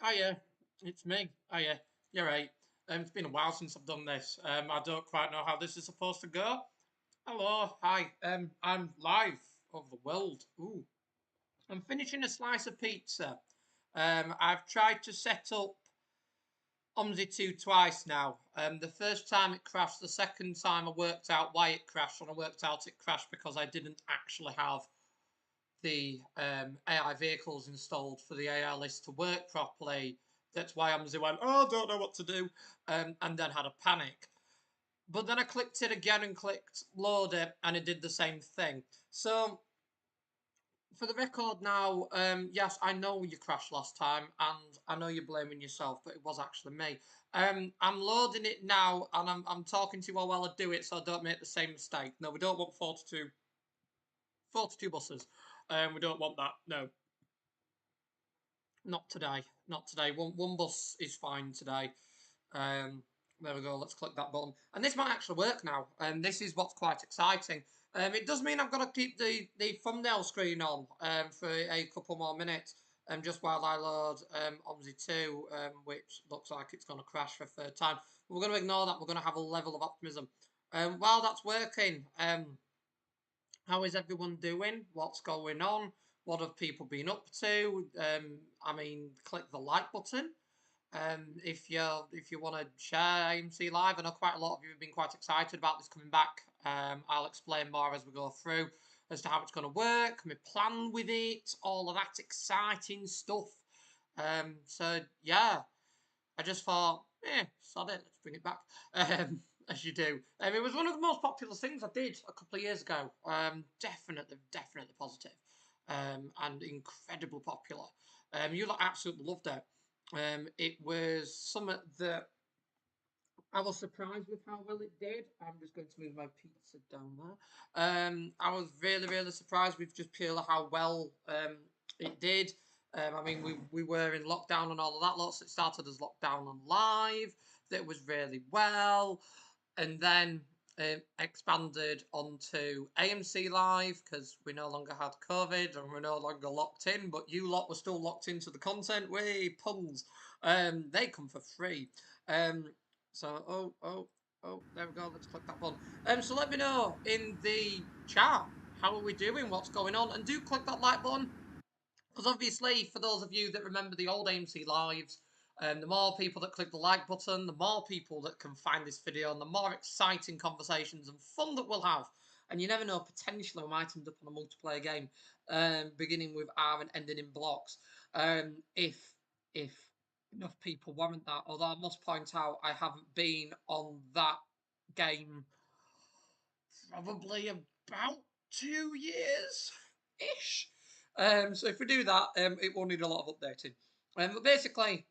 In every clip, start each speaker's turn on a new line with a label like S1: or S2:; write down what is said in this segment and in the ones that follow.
S1: Hiya, it's me. Hiya, you're right. It's been a while since I've done this. I don't quite know how this is supposed to go. Hello, hi. I'm live over the world. Ooh, I'm finishing a slice of pizza. I've tried to set up OMSI 2 twice now. The first time it crashed, the second time I worked out why it crashed, and I worked out it crashed because I didn't actually have the AI vehicles installed for the AI list to work properly. That's why Amazon went, oh, I don't know what to do, and then had a panic. But then I clicked it again and clicked load it, and it did the same thing. So, for the record now, yes, I know you crashed last time, and I know you're blaming yourself, but it was actually me. I'm loading it now, and I'm talking to you while I do it, so I don't make the same mistake. No, we don't want 42 buses. We don't want that. No, not today. Not today. One bus is fine today. Um, there we go. Let's click that button. And this might actually work now. And this is what's quite exciting. It does mean I've got to keep the thumbnail screen on for a couple more minutes. Just while I load OMSI 2, which looks like it's going to crash for a third time. But we're going to ignore that. We're going to have a level of optimism. While that's working, how is everyone doing? What's going on? What have people been up to? I mean, click the like button. If you want to share AMC Live, I know quite a lot of you have been quite excited about this coming back. I'll explain more as we go through as to how it's going to work, my plan with it, all of that exciting stuff. So yeah, I just thought, sod it, let's bring it back. As you do. It was one of the most popular things I did a couple of years ago. Definitely positive. And incredibly popular. You lot absolutely loved it. It was something that I was surprised with how well it did. I'm just going to move my pizza down there. I was really surprised with just purely how well it did. I mean, we were in lockdown and all of that lot, so it started as lockdown and live. That was really well, and then expanded onto AMC Live because we no longer had COVID and we're no longer locked in, but you lot were still locked into the content. Way puns. They come for free. So there we go. Let's click that button. So let me know in the chat how are we doing, what's going on, and do click that like button because obviously for those of you that remember the old AMC lives, the more people that click the like button, the more people that can find this video, and the more exciting conversations and fun that we'll have. And you never know, potentially we might end up on a multiplayer game, beginning with R and ending in blocks. If enough people warrant that. Although I must point out, I haven't been on that game probably about 2 years ish. So if we do that, it will need a lot of updating. But basically,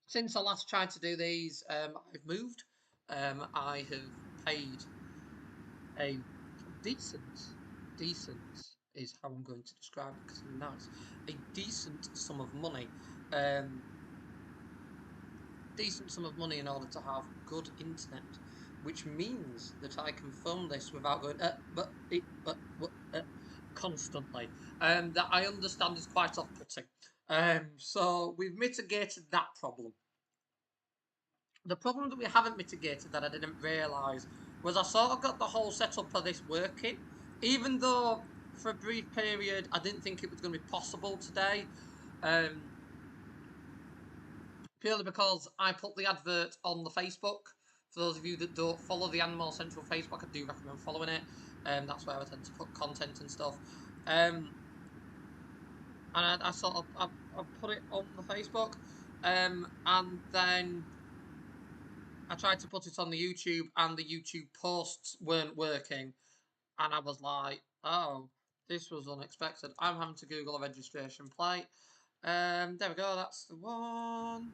S1: since I last tried to do these, I've moved. I have paid a decent is how I'm going to describe it because I'm nice. A decent sum of money. Um, decent sum of money in order to have good internet, which means that I can film this without going constantly. That I understand is quite off-putting. So we've mitigated that problem. The problem that we haven't mitigated that I didn't realise was I sort of got the whole setup of this working, even though for a brief period I didn't think it was going to be possible today. Purely because I put the advert on the Facebook. For those of you that don't follow the Animal Central Facebook, I do recommend following it. That's where I tend to put content and stuff. And I sort of I put it on the Facebook, and then I tried to put it on the YouTube, and the YouTube posts weren't working, and I was like, oh, this was unexpected. I'm having to Google a registration plate. There we go. That's the one.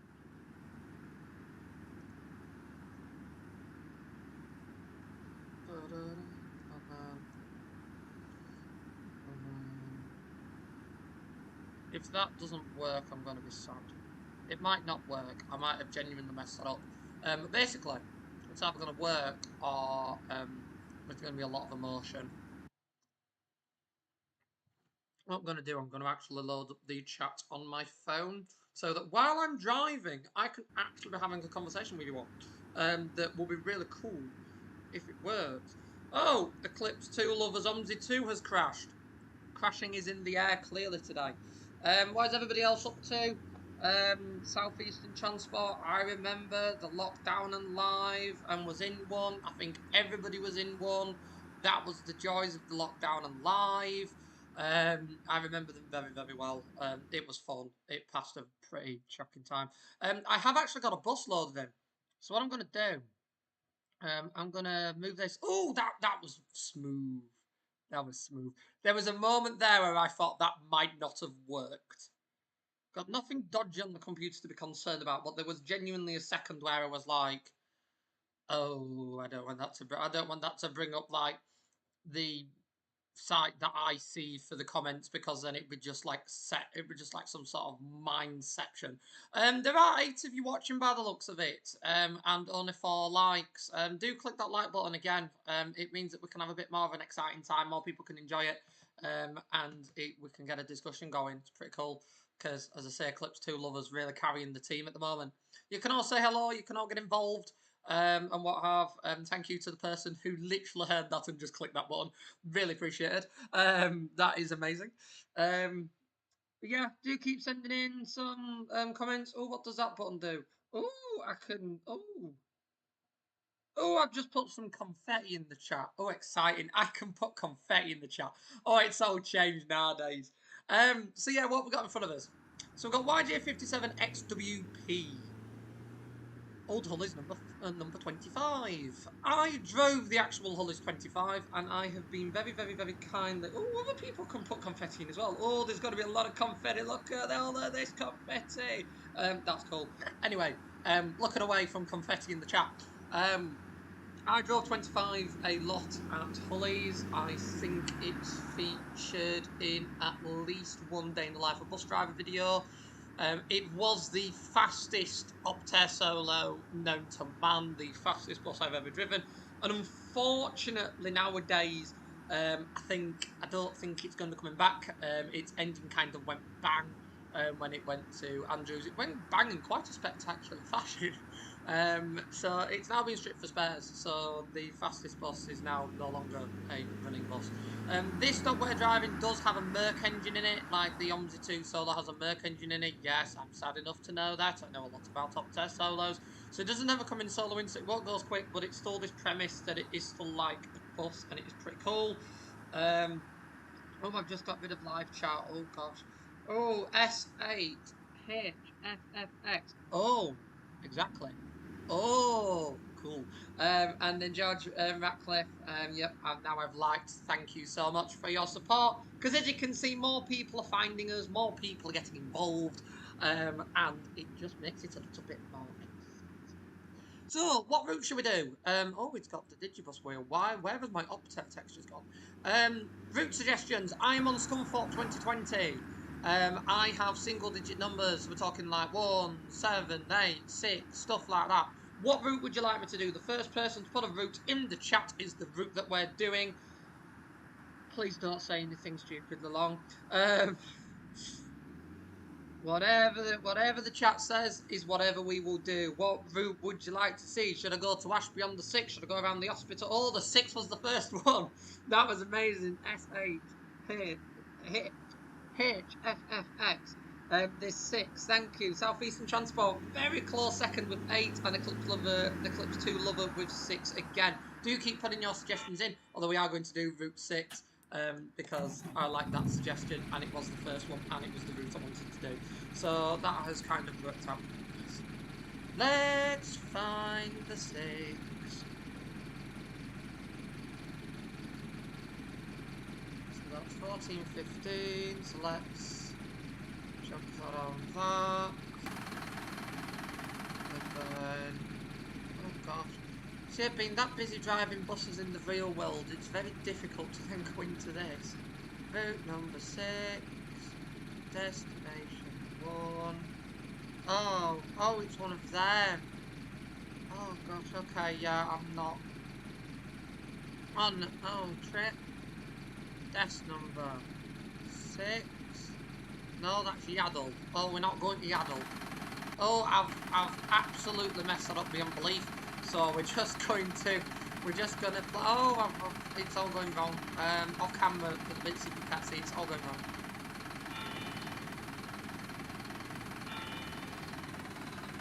S1: If that doesn't work, I'm going to be sad. It might not work. I might have genuinely messed it up. But basically, it's either going to work or there's going to be a lot of emotion. What I'm going to do, I'm going to actually load up the chat on my phone so that while I'm driving, I can actually be having a conversation with you all. That will be really cool if it works. Oh, Eclipse 2 lovers, OMSI 2 has crashed. Crashing is in the air clearly today. What is everybody else up to? Southeastern Transport, I remember the lockdown and live and was in one. I think everybody was in one. That was the joys of the lockdown and live. I remember them very, very well. It was fun. It passed a pretty shocking time. I have actually got a bus loaded in. So what I'm going to do, I'm going to move this. Oh, that was smooth. That was smooth. There was a moment there where I thought that might not have worked. Got nothing dodgy on the computer to be concerned about, but there was genuinely a second where I was like, "Oh, I don't want that to. I don't want that to bring up like the site that I see for the comments because then it would just like it would just like some sort of mindception. There are 8 of you watching by the looks of it, and only 4 likes. Do click that like button again. It means that we can have a bit more of an exciting time, more people can enjoy it, and we can get a discussion going. It's pretty cool because, as I say, Eclipse 2 lovers really carrying the team at the moment. You can all say hello. You can all get involved. And what have. Thank you to the person who literally heard that and just clicked that button. Really appreciate it. That is amazing. Yeah, do keep sending in some comments. Oh, what does that button do? Oh, I can. Oh, I've just put some confetti in the chat. Oh, exciting. I can put confetti in the chat. Oh, it's all changed nowadays. So yeah, what we got in front of us? So we've got YJ57XWP. Old Hull is number 25. I drove the actual Hull is 25, and I have been very, very, very kind that other people can put confetti in as well. Oh, there's got to be a lot of confetti. Look at all of this confetti. That's cool. Anyway, looking away from confetti in the chat. I drove 25 a lot at Hulley's. I think it's featured in at least one day in the life of bus driver video. It was the fastest Optare Solo known to man, the fastest bus I've ever driven. And unfortunately nowadays, I don't think it's going to be coming back. Its engine kind of went bang when it went to Andrews. It went bang in quite a spectacular fashion. So it's now been stripped for spares, so the fastest bus is now no longer a running bus. This dog we're driving does have a Merc engine in it, like the OMSI 2 Solo has a Merc engine in it. Yes, I'm sad enough to know that. I know a lot about Optare Solos. So it doesn't ever come in Solo in, so it won't go as quick, but it's still this premise that it is still like a bus, and it is pretty cool. Oh, I've just got rid of live chat. Oh, gosh. Oh, S8 HFFX. Oh, exactly. Oh, cool. And then George Ratcliffe, yep, now I've liked. Thank you so much for your support. Because as you can see, more people are finding us, more people are getting involved, and it just makes it a little bit more exciting. So, what route should we do? Oh, it's got the Digibus wheel. Where has my Optare textures gone? Route suggestions. I'm on Scunthorpe 2020. I have single-digit numbers. We're talking like 1, 7, 8, 6, stuff like that. What route would you like me to do? The first person to put a route in the chat is the route that we're doing. Please don't say anything stupidly long. Whatever the chat says is whatever we will do. What route would you like to see? Should I go to Ashby on the 6th? Should I go around the hospital? Oh, the 6th was the first one. That was amazing. S8 HFFX. This 6, thank you. Southeastern Transport, very close second with 8, and Eclipse 2 lover with 6 again. Do keep putting your suggestions in, although we are going to do route 6, because I like that suggestion, and it was the first one, and it was the route I wanted to do. So that has kind of worked out. Let's find the 6. That's 14, 15, so let's jump that on that. And then, oh gosh. See, I've been that busy driving buses in the real world, it's very difficult to then go into this. Route number 6, destination 1. Oh, it's one of them. Oh gosh, okay, yeah, I'm not on, trip. Desk number 6. No, that's Yaddle. Oh, we're not going to Yaddle. Oh, I've absolutely messed that up beyond belief. So we're just going to, oh, it's all going wrong. Off camera, for the bits you can't see, it's all going wrong.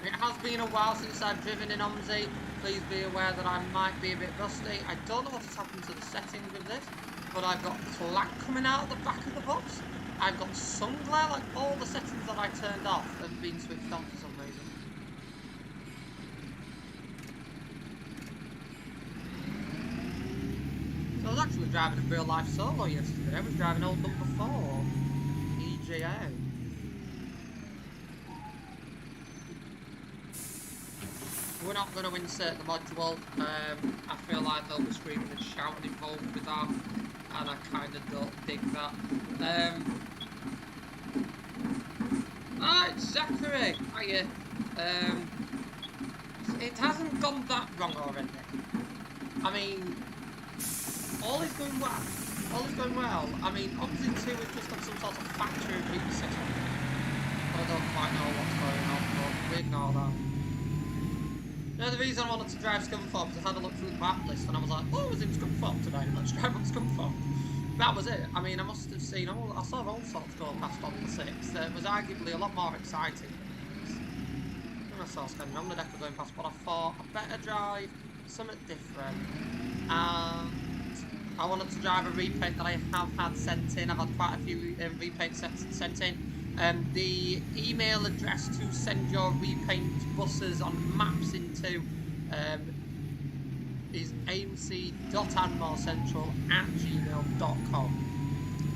S1: It has been a while since I've driven in AMC. Please be aware that I might be a bit rusty. I don't know what has happened to the settings with this, but I've got black coming out of the back of the bus. I've got sun glare, like all the settings that I turned off have been switched on for some reason. So I was actually driving a real life solo yesterday. I was driving old number 4, EJO. We're not going to insert the module. I feel like there'll be screaming and shouting involved with that, and I kind of don't dig that. It's Zachary. Hiya. It hasn't gone that wrong already. I mean, all is going well. All is going well. I mean, obviously 2 has just got some sort of factory reset on. I don't quite know what's going on, but we ignore that. You know, the reason I wanted to drive Scunthorpe is I had a look through the map list and I was like, oh, I was in Scunthorpe today, let's drive on Scunthorpe. That was it. I mean, I must have seen, I saw all sorts go past on the 6th. It was arguably a lot more exciting. And I saw Scandinavia on the deck going past, but I thought I'd better drive something different. And I wanted to drive a repaint that I have had sent in. I've had quite a few repaints sent in. The email address to send your repaint buses on maps into is amc.andmorecentral@gmail.com.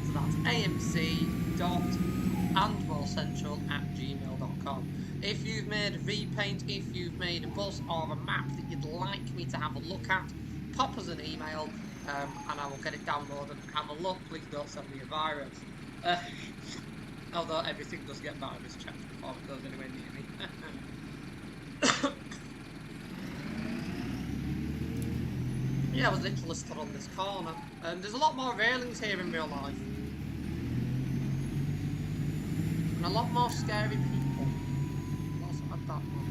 S1: So that's amc.andmorecentral@gmail.com. If you've made a repaint, if you've made a bus or a map that you'd like me to have a look at, pop us an email and I will get it downloaded and have a look. Please don't send me a virus. Although everything does get virus checked before it goes anywhere near me. Yeah, I was literally stood on this corner. There's a lot more railings here in real life. And a lot more scary people. I've also had that one.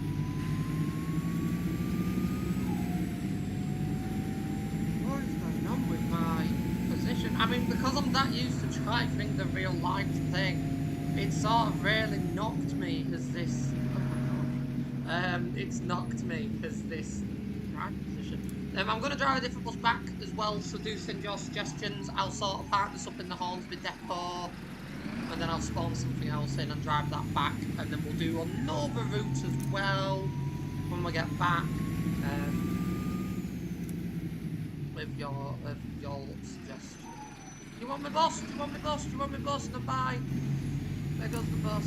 S1: What is going on with my position? I mean, because I'm that used to driving the real life thing, it sort of really knocked me as this. Oh my god. It's knocked me as this right position. I'm going to drive a different bus back as well, so do send your suggestions. I'll sort of park this up in the Hornsby depot, and then I'll spawn something else in and drive that back, and then we'll do another route as well when we get back. With your suggestion. You want my bus? Do you want my bus? Do you want my bus? No, bye. There goes the bus.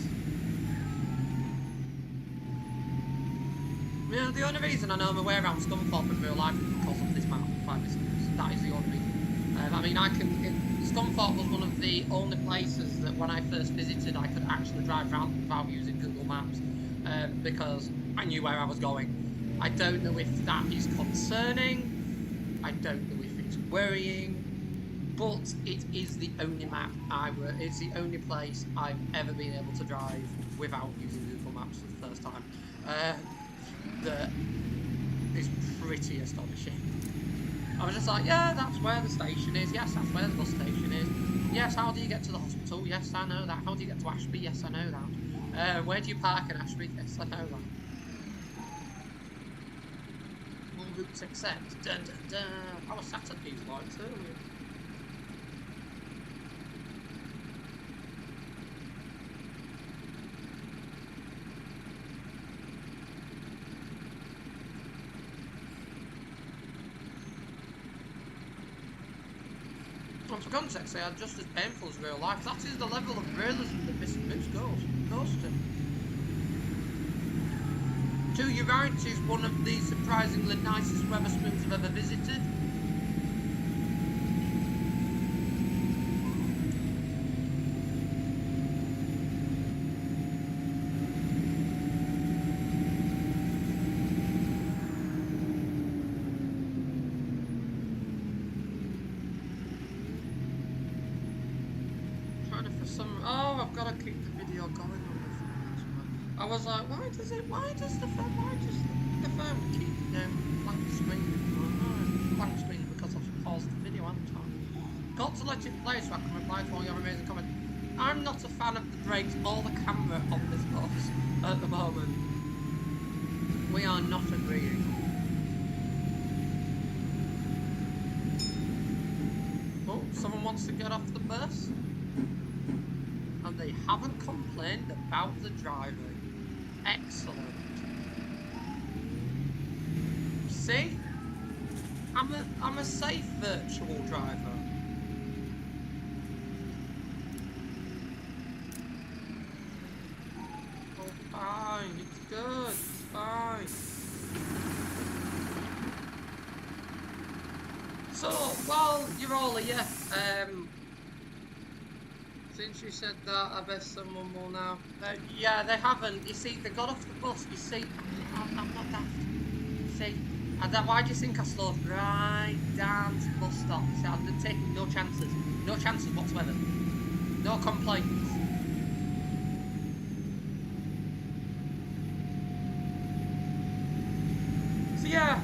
S1: You know, the only reason I know my way around Scunthorpe in real life is because of this map. That is the only reason. I mean, Scunthorpe was one of the only places that when I first visited I could actually drive around without using Google Maps, because I knew where I was going. I don't know if that is concerning. I don't know if it's worrying. But it is the only it's the only place I've ever been able to drive without using Google Maps for the first time. That is pretty astonishing. I was just like, yeah, that's where the station is. Yes, that's where the bus station is. Yes, how do you get to the hospital? Yes, I know that. How do you get to Ashby? Yes, I know that. Where do you park in Ashby? Yes, I know that. All routes except. Dun, dun, dun. I was sat at these lights earlier. For context, they are just as painful as real life. That is the level of realism that Mr. Moose goes to. To your right is one of the surprisingly nicest Wetherspoons I've ever visited. Oh, I've got to keep the video going on the phone? I was like, why does the phone keep blank screen? Blank screen because I've paused the video, haven't I? Got to let it play so I can reply to all your amazing comments. I'm not a fan of the brakes or the camera on this bus at the moment. We are not agreeing. Oh, someone wants to get off the bus. And they haven't complained about the driver. Excellent. See? I'm a safe virtual driver. Oh, fine. It's good. It's fine. So, while you're all here, since you said that, I bet someone will now. Yeah, they haven't. You see, they got off the bus. You see, I'm not daft. See, why do you think I slowed right down to the bus stop? See, I've been taking no chances. No chances whatsoever. No complaints. So yeah,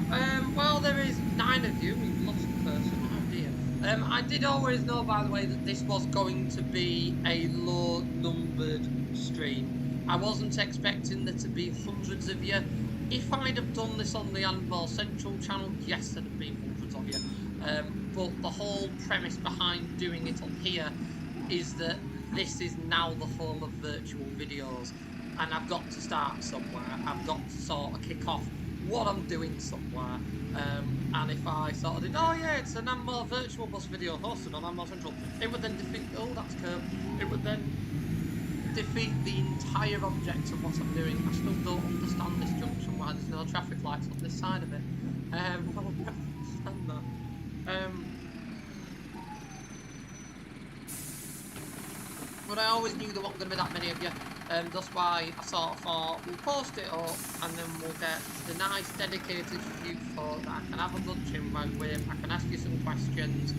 S1: while there is 9 of you, we've lost a person. Oh dear. I did always know, by the way, that this was going to be a low-numbered stream. I wasn't expecting there to be hundreds of you. If I'd have done this on the Animal Central channel, yes, there'd have been hundreds of you. But the whole premise behind doing it on here is that this is now the home of virtual videos. And I've got to start somewhere. I've got to sort of kick off what I'm doing somewhere. And if I sort of did, oh yeah, it's an Animal virtual bus video hosted on Animal Central, it would then defeat, oh that's curved, it would then defeat the entire object of what I'm doing. I still don't understand this junction, why there's no traffic lights on this side of it. I don't understand that. But I always knew there weren't going to be that many of you. That's why I sort of thought we'll post it up and then we'll get the nice dedicated few folk that I can have a good chin with. I can ask you some questions,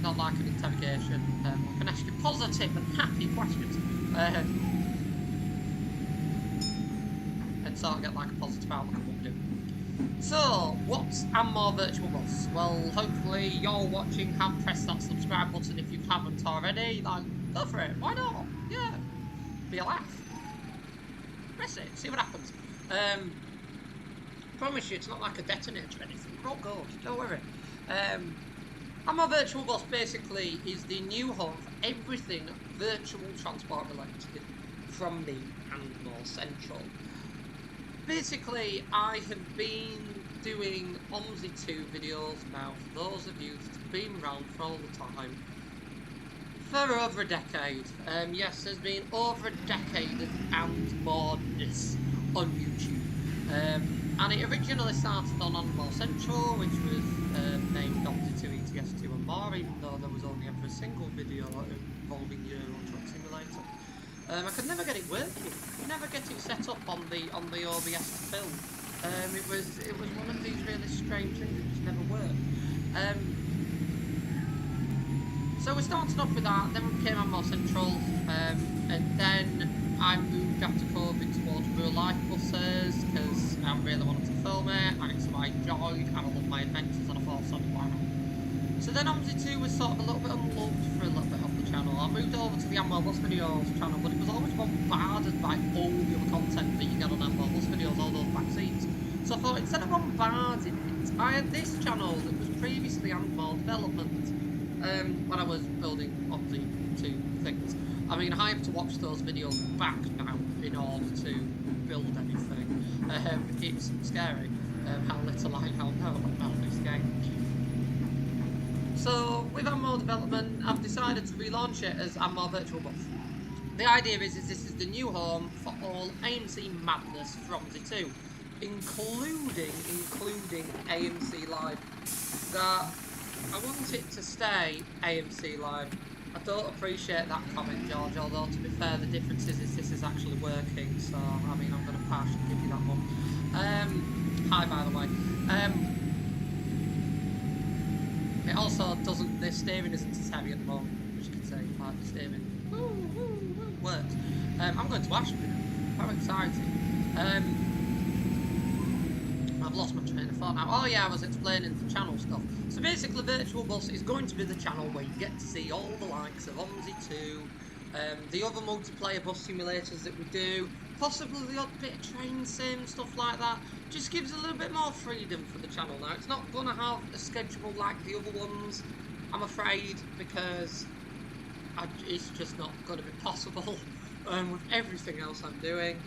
S1: not like an interrogation. I can ask you positive and happy questions, and sort of get like a positive outlook of what we do. So, what's Ammo Virtual Bus? Well, hopefully you're watching, have pressed that subscribe button if you haven't already. Like, go for it, why not? Yeah. Be a laugh. Press it, see what happens. Promise you, it's not like a detonator or anything. We're all good, don't worry. Ammo Virtual Bus basically is the new home for everything virtual transport related from me and More Central. Basically, I have been doing AMC 2 videos now for those of you that have been around for all the time. For over a decade. Yes, there's been over a decade and more-ness on YouTube. And it originally started on Animal Central, which was named AMC 2 ETS2 and more, even though there was only ever a single video involving Euro Truck Simulator. I could never get it working. Never get it set up on the OBS to film. It was one of these really strange things that just never worked. So we started off with that, then we became Animal Central, and then I moved after COVID towards real life buses because I really wanted to film it, and it's what I enjoyed, and I love my adventures, and I thought, so why not? So then AMC 2 was sort of a little bit unloved for a little bit of the channel. I moved over to the Animal Bus Videos channel, but it was always bombarded by all the other content that you get on Animal Bus Videos, all those back seats. So I thought, instead of bombarding it, I had this channel that was previously Animal Development. When I was building AMC 2 things. I mean, I have to watch those videos back now in order to build anything. It's scary how little I now know about this game. So, with Ammo Development, I've decided to relaunch it as Ammo Virtual Bus. The idea is this is the new home for all AMC madness from AMC 2, including AMC Live. That I want it to stay AMC Live. I don't appreciate that comment, George, although to be fair, the difference is this is actually working, so I mean, I'm going to partially give you that one. Hi, by the way. It also doesn't, the steering isn't as heavy at the moment, which you can say, like the steering. works. I'm going to Ashby now. How exciting. I've lost my train of thought now. Oh yeah, I was explaining the channel stuff. So basically Virtual Bus is going to be the channel where you get to see all the likes of AMC 2, the other multiplayer bus simulators that we do, possibly the odd bit of train sim, stuff like that. Just gives a little bit more freedom for the channel now. It's not going to have a schedule like the other ones, I'm afraid, because it's just not going to be possible with everything else I'm doing.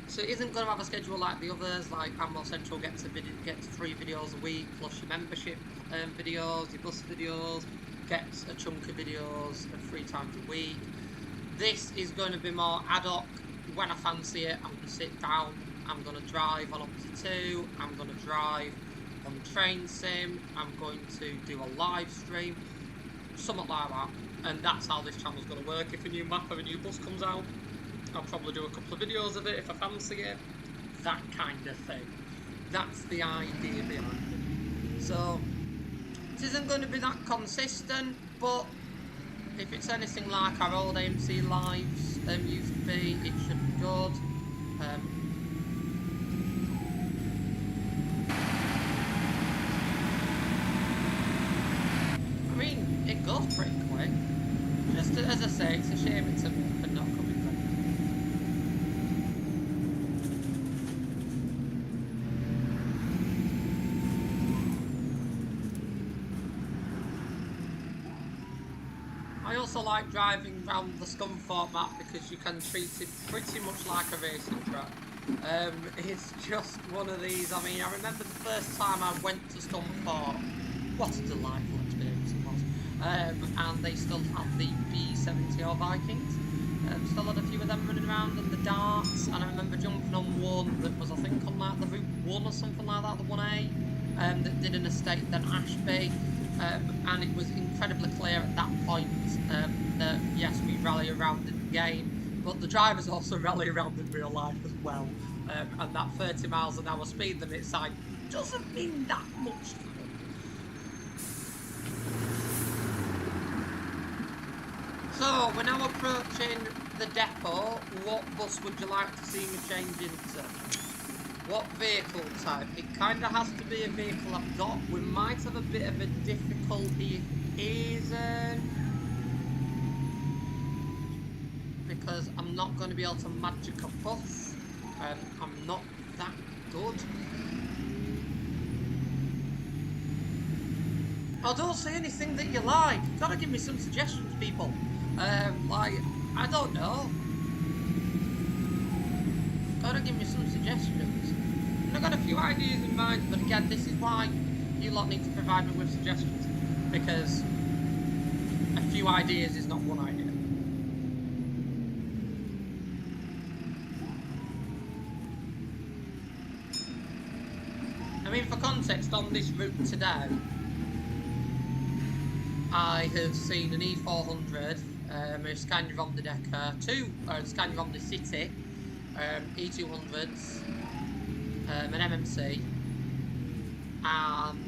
S1: So it isn't going to have a schedule like the others, like Ammo Central gets 3 videos a week, plus your membership videos, your bus videos, gets a chunk of videos 3 times a week. This is going to be more ad hoc. When I fancy it, I'm going to sit down, I'm going to drive on AMC 2, I'm going to drive on Train Sim, I'm going to do a live stream, something like that. And that's how this channel's going to work. If a new map or a new bus comes out, I'll probably do a couple of videos of it if I fancy it. That kind of thing. That's the idea behind it. So, it isn't going to be that consistent, but if it's anything like our old AMC lives used to be, it should be good. I mean, it goes pretty quick. Just as I say, it's a shame it's not coming back. I also like driving around the Scunthorpe map because you can treat it pretty much like a racing track. It's just one of these. I mean, I remember the first time I went to Scunthorpe. What a delightful experience it was. And they still have the B70R Vikings. Still had a few of them running around, and the darts. And I remember jumping on one that was, I think, on like the Route 1 or something like that, the 1A, that did an estate then Ashby. And it was incredibly clear at that point that yes, we rally around in the game, but the drivers also rally around in real life as well. And that 30 miles an hour speed limit sign doesn't mean that much to them. So we're now approaching the depot. What bus would you like to see me change into? What vehicle type? It kind of has to be a vehicle I've got. We might have a bit of a difficulty here, because I'm not going to be able to magic a bus. I'm not that good. Oh, don't say anything that you like. You've got to give me some suggestions, people. Like, I don't know. Gotta give me some suggestions. And I've got a few ideas in mind, but again, this is why you lot need to provide me with suggestions, because a few ideas is not one idea. I mean, for context, on this route today, I have seen an E400, a Scania on the Decker, Scania on the City, E200s, an MMC, and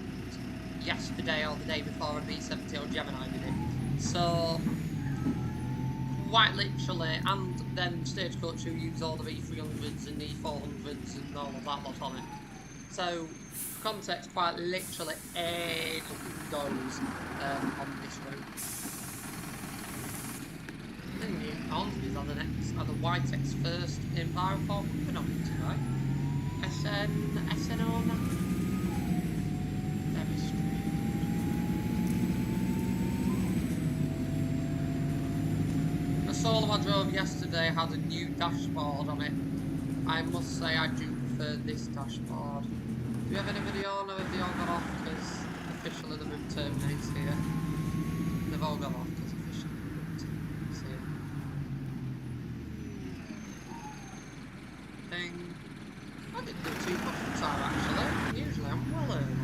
S1: yesterday or the day before a B70 or Gemini did it. So, quite literally, and then Stagecoach who use all the E300s and E400s and all of that lot on it. So, for context, quite literally anything goes on this route. The new Hornsby's are the Whitex first environmental phenomenon, right? SNO now? Very strange. The Solo I drove yesterday had a new dashboard on it. I must say I do prefer this dashboard. Do you have any video? No, have they all gone off because officially the route terminates here? They've all gone off because officially the route terminates here. Thing. I didn't do too much of time actually. Usually I'm well early.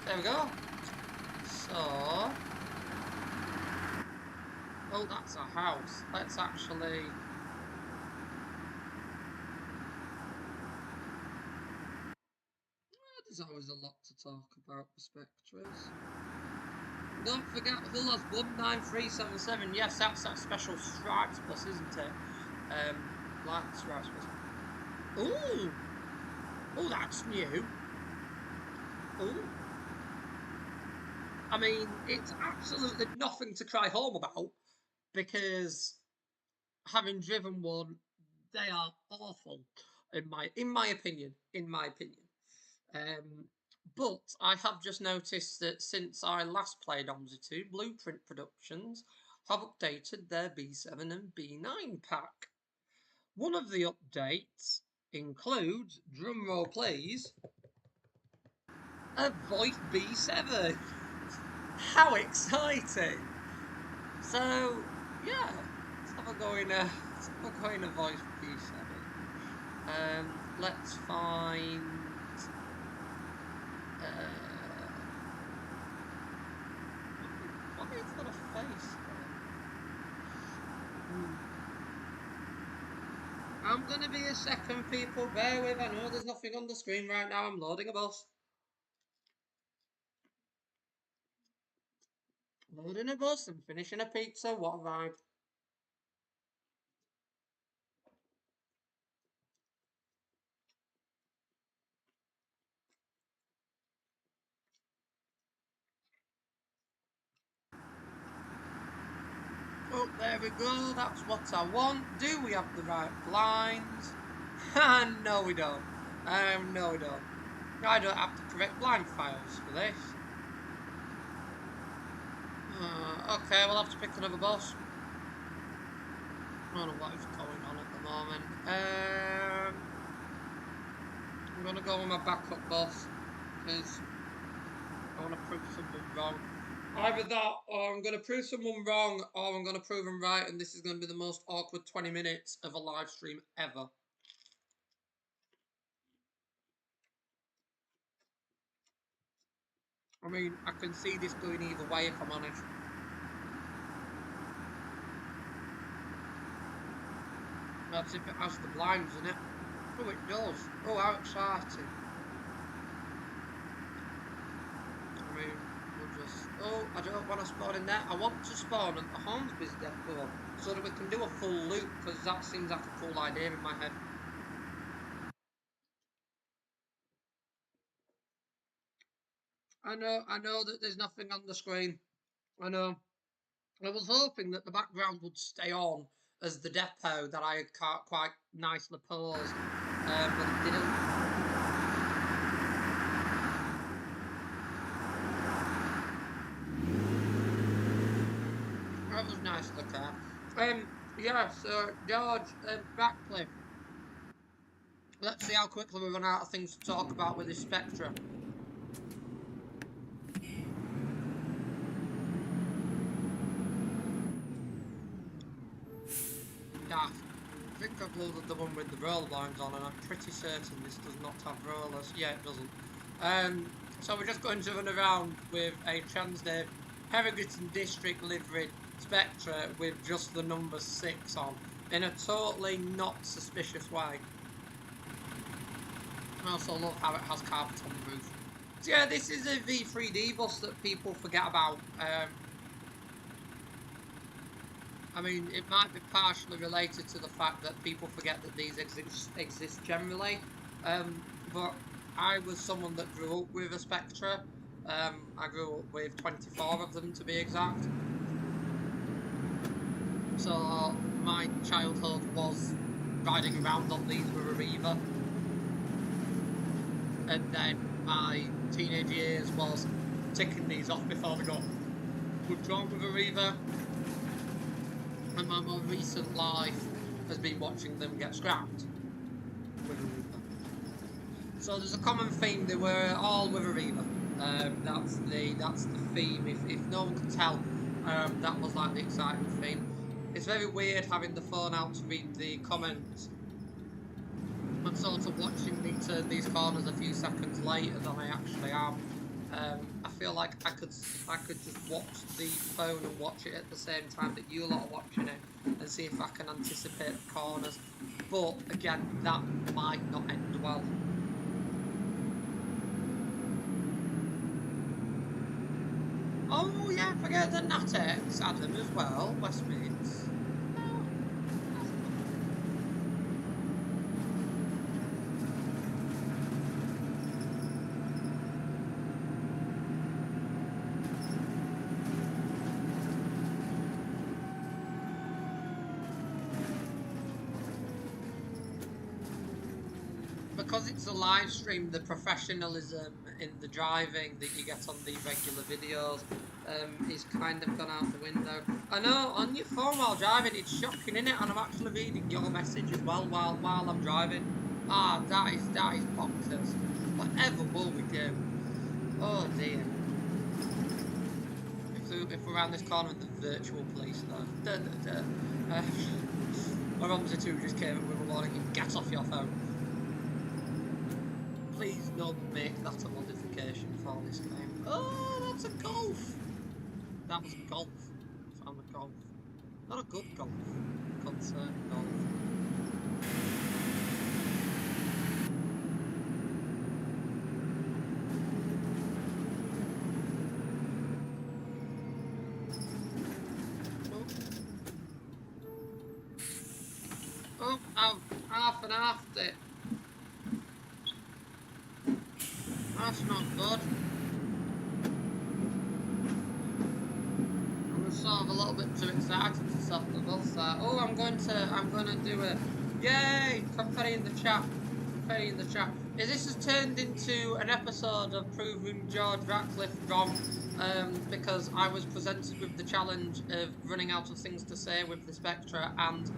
S1: There we go. So, well, that's a house. Let's actually talk about the Spectras. Don't forget Hull has 19377. Yes, that's that special Stripes bus, isn't it? Like the Stripes bus. Ooh! Oh, that's new. Ooh. I mean, it's absolutely nothing to cry home about because having driven one, they are awful in my opinion. In my opinion. Um, but I have just noticed that since I last played OMSI2, Blueprint Productions have updated their B7 and B9 pack. One of the updates includes, drumroll please, a voice B7. How exciting! So yeah, let's have a go in a voice B7. Let's find. Why is that a face? I'm gonna be a second, people. Bear with. I know there's nothing on the screen right now. I'm loading a bus. Loading a bus and finishing a pizza. What a vibe. Oh, there we go. That's what I want. Do we have the right blinds? No, we don't. No, we don't. I don't have the correct blind files for this. Okay, we'll have to pick another bus. I don't know what is going on at the moment. I'm gonna go with my backup bus because I want to prove someone wrong. Either that, or I'm gonna prove someone wrong, or I'm gonna prove them right, and this is gonna be the most awkward 20 minutes of a live stream ever. I mean, I can see this going either way if I'm honest. That's if it has the blinds in it. Oh, it does. Oh, how exciting. I mean, we'll just... Oh, I don't want to spawn in there. I want to spawn at the Hornsby's depot so that we can do a full loop, because that seems like a cool idea in my head. I know that there's nothing on the screen. I know. I was hoping that the background would stay on as the depot that I had quite nicely posed, but it didn't. That was nice look at. Yeah, so George, Ratcliffe. Let's see how quickly we run out of things to talk about with this Spectra. Yeah, I think I've loaded the one with the roller blinds on, and I'm pretty certain this does not have rollers. Yeah, it doesn't. So we're just going to run around with a Transdev Herrigerton District livery Spectra with just the number 6 on, in a totally not suspicious way. I also love how it has carpet on the roof. So yeah, this is a V3D bus that people forget about. I mean, it might be partially related to the fact that people forget that these exist generally, but I was someone that grew up with a Spectra. I grew up with 24 of them to be exact. So my childhood was riding around on these with a Reaver, and then my teenage years was ticking these off before they got withdrawn with a Reaver. And my more recent life has been watching them get scrapped with a Reaver. So there's a common theme. They were all with a Reaver. That's the theme. If no one could tell, that was like the exciting theme. It's very weird having the phone out to read the comments and sort of watching me turn these corners a few seconds later than I actually am. I feel like I could just watch the phone and watch it at the same time that you lot are watching it and see if I can anticipate the corners. But again, that might not end well. Don't forget the Natex, Adam, as well, Westmeads. Because it's a live stream, the professionalism in the driving that you get on the regular videos is kind of gone out the window. I know, on your phone while driving, it's shocking, isn't it? And I'm actually reading your message as well while I'm driving. Ah, that is bonkers. Whatever will we do? Oh dear. If we're around this corner with the virtual police though. My Romsey 2 just came up with a warning, get off your phone. Please don't make that a modification for this game. Oh, that's a golf! That was a golf. I found a golf. Not a good golf. Concert golf. Oh, I've half and halfed it. That's not good. I was sort of a little bit too excited to stop the bus there. Oh, I'm gonna do a yay! Confetti in the chat. Confetti in the chat. This has turned into an episode of proving George Ratcliffe wrong, because I was presented with the challenge of running out of things to say with the Spectra, and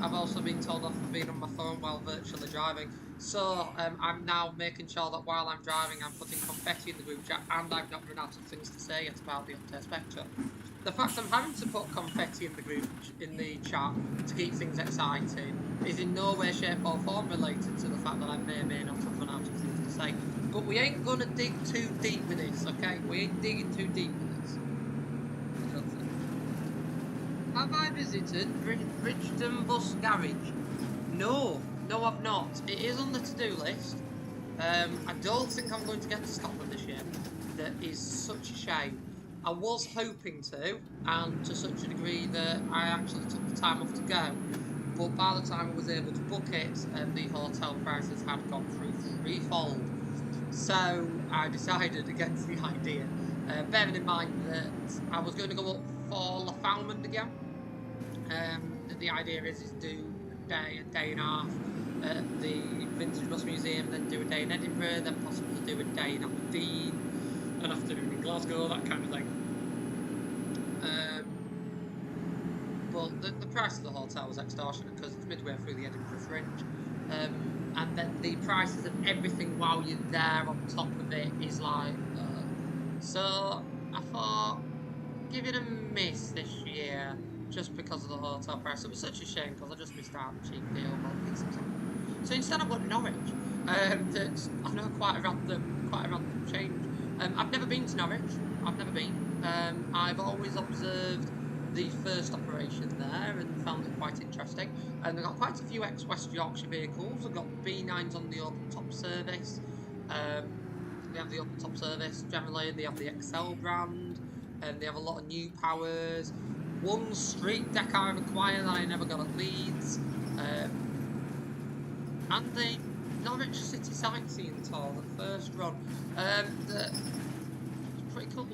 S1: I've also been told off for being on my phone while virtually driving. So I'm now making sure that while I'm driving, I'm putting confetti in the group chat, and I've not run out of things to say yet about the Optare Spectra. The fact I'm having to put confetti in the chat to keep things exciting is in no way, shape or form related to the fact that I may or may not have run out of things to say. But we ain't gonna dig too deep with this, okay? We ain't digging too deep with this. I don't think. Have I visited Bridgeton Bus Garage? No, I've not. It is on the to-do list. I don't think I'm going to get to Scotland this year. That is such a shame. I was hoping to, and to such a degree that I actually took the time off to go. But by the time I was able to book it, the hotel prices had gone through threefold. So I decided against the idea. Bearing in mind that I was going to go up for Lafoundland again. The idea is do a day and a half at the Vintage Bus Museum, then do a day in Edinburgh, then possibly do a day in Aberdeen, an afternoon in Glasgow, that kind of thing. But the price of the hotel was extortionate because it's midway through the Edinburgh Fringe. And then the prices of everything while you're there on top of it is like... So I thought, give it a miss this year, just because of the hotel price. It was such a shame because I just missed out on a cheap deal. But so instead I went to Norwich. That's, I know, quite a random change. I've never been to Norwich. I've never been. I've always observed the first operation there and found it quite interesting. And they've got quite a few ex-West Yorkshire vehicles. They've got B9s on the open top service. They have the open top service generally. They have the Excel brand. And they have a lot of new powers. One street deck I required that I never got at Leeds. And the Norwich City Sightseeing Tour, the first run. It's pretty cool.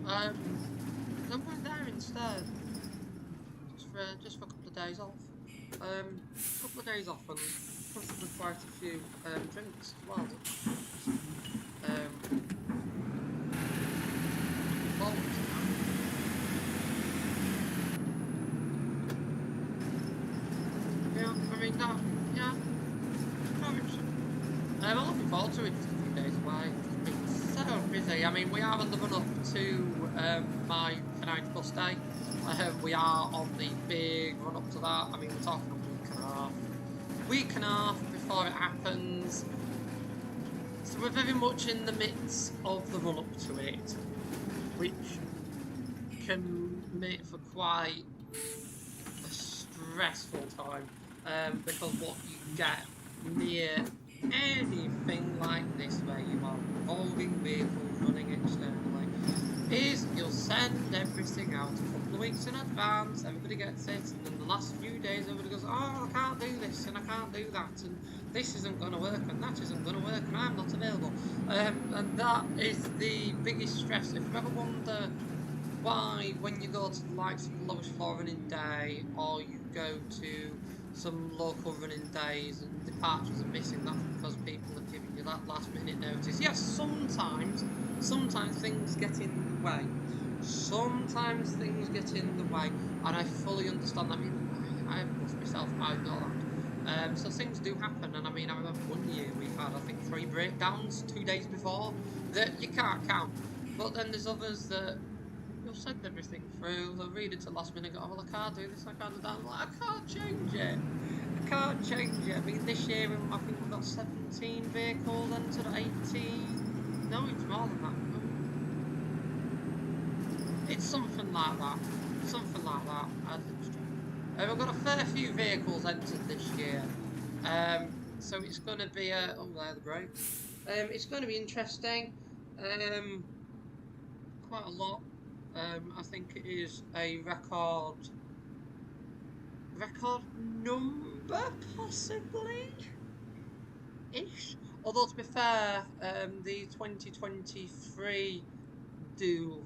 S1: Then we're there instead. Just for a couple of days off. A couple of days off and possibly quite a few drinks as well. Forward to that. Yeah, I mean that. Yeah. I'm looking forward to it. Just a few days away. It's been so busy. I mean, we are on the run up to my tonight bus day. We are on the big run up to that. I mean, we're talking a week and a half before it happens. So we're very much in the midst of the run up to it, which can make for quite a stressful time, because what you get near anything like this where you are revolving vehicles running externally is you'll set send everything out a couple of weeks in advance, everybody gets it, and then the last few days everybody goes, oh, I can't do this, and I can't do that, and this isn't going to work, and that isn't going to work, and I'm not available. And that is the biggest stress. If you ever wonder why, when you go to the likes of the lowest floor running day, or you go to some local running days and departures are missing, that's because people are giving you that last minute notice. Yes, sometimes things get in the way. Sometimes things get in the way, and I fully understand. I mean, I've lost myself, I know that. So things do happen, and I mean, I remember one year we had, I think, 3 breakdowns 2 days before that you can't count. But then there's others that you'll send everything through, they'll read it to last minute and go, oh, well, I can't do this, I can't do that. I'm like, I can't change it. I can't change it. I mean, this year, I think we've got 17 vehicles entered, 18. No, it's more than that. It's something like that. Something like that. We've got a fair few vehicles entered this year. So it's going to be a... Oh, there, the brakes. It's going to be interesting. Quite a lot. I think it is a record number, possibly? Ish. Although, to be fair, the 2023 do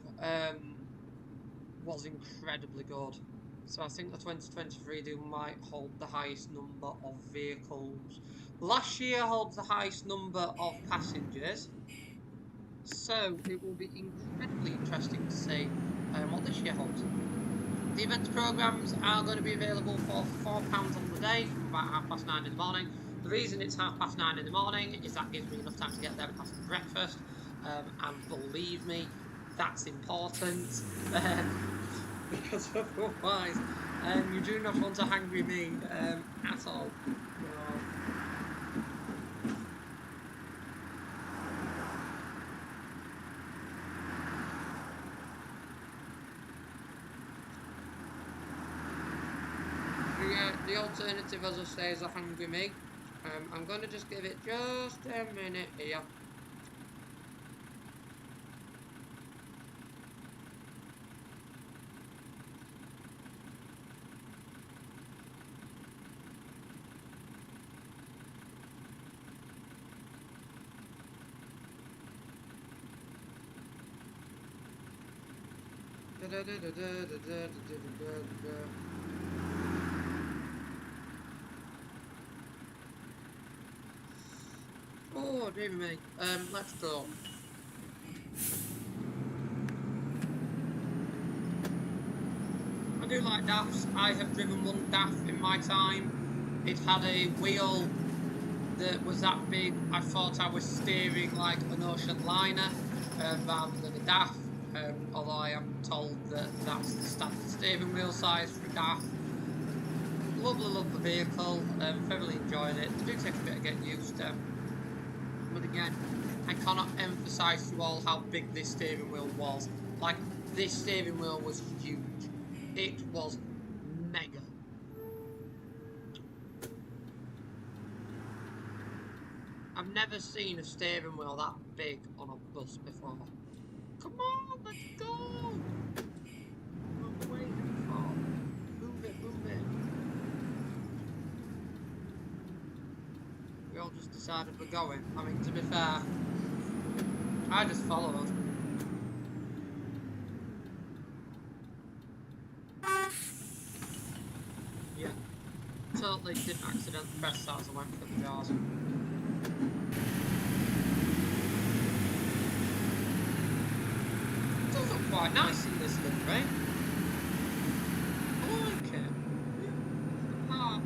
S1: was incredibly good. So I think the 2023 do might hold the highest number of vehicles. Last year holds the highest number of passengers. So it will be incredibly interesting to see what this year holds. The events programmes are going to be available for £4 on the day from about 9:30 in the morning. The reason it's 9:30 in the morning is that gives me enough time to get there and have some breakfast. And believe me, that's important. Because otherwise, you do not want a hungry me at all. The alternative, as I say, is a hungry me. I'm going to just give it just a minute here. Oh, dear me. Let's go. I do like DAFs. I have driven one DAF in my time. It had a wheel that was that big. I thought I was steering like an ocean liner rather than a DAF. Although I am told that that's the standard steering wheel size for a DAF. Love the vehicle. Thoroughly enjoyed it. It do take a bit of getting used to. But again, I cannot emphasise to you all how big this steering wheel was. Like, this steering wheel was huge. It was mega. I've never seen a steering wheel that big on a bus before. Come on, let's go! What am I waiting for? Move it. We all just decided we're going. I mean, to be fair, I just followed. Yeah. Totally didn't accidentally press that as I went for the doors. It does look quite nice in this livery. I like it. Ah.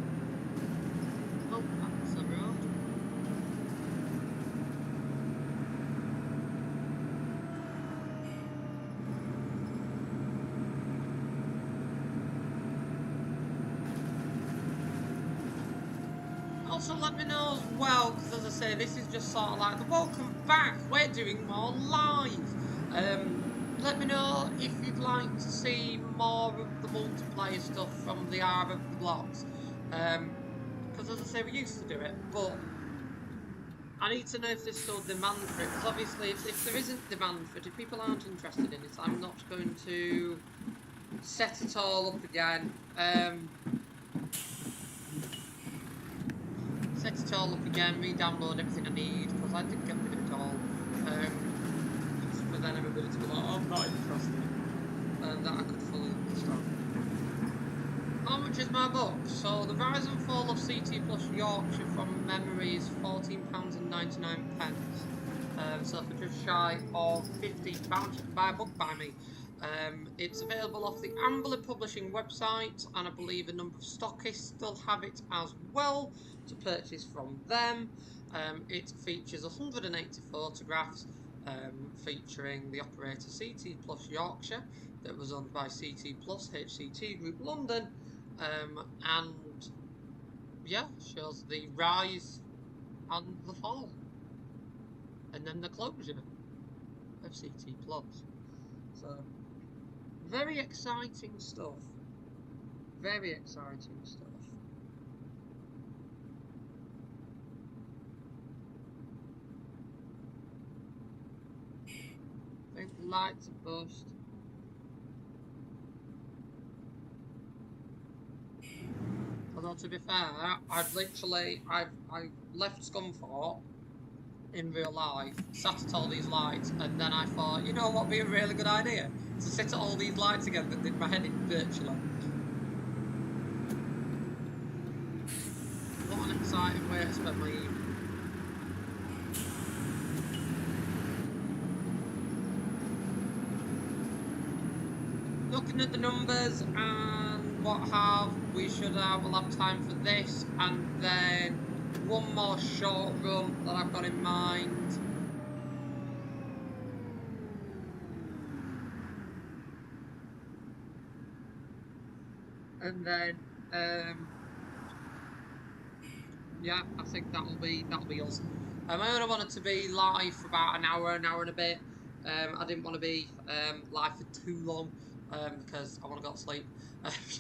S1: Oh, that's the road. Also, let me know as well, because as I say, this is just sort of like the welcome back. We're doing more live. Let me know if you'd like to see more of the multiplayer stuff from the R of the blocks. Because as I say, we used to do it, but I need to know if there's still demand for it, because obviously if there isn't demand for it, if people aren't interested in it, I'm not going to set it all up again. Set it all up again, re-download everything I need, because I did get rid of it all. Just for then everybody to be like, oh, I'm not interested. And that I could fully understand. How much is my book? So the Rise and Fall of CT Plus Yorkshire from memory is £14.99. So for just shy of £15, you can buy a book by me. It's available off the Ambler Publishing website, and I believe a number of stockists still have it as well to purchase from them. It features 180 photographs featuring the operator CT Plus Yorkshire that was owned by CT Plus HCT Group London, and yeah, shows the rise and the fall, and then the closure of CT Plus. So very exciting stuff. Very exciting stuff. I think the lights are bust. Although to be fair, I've left Scunthorpe in real life, sat at all these lights, and then I thought, you know what would be a really good idea? To sit at all these lights again that did my head in virtually. What an exciting way to spend my evening. Looking at the numbers and what we'll have time for this, and then one more short run that I've got in mind. And then yeah, I think that'll be us. I only wanted to be live for about an hour and a bit. I didn't want to be live for too long because I want to go to sleep.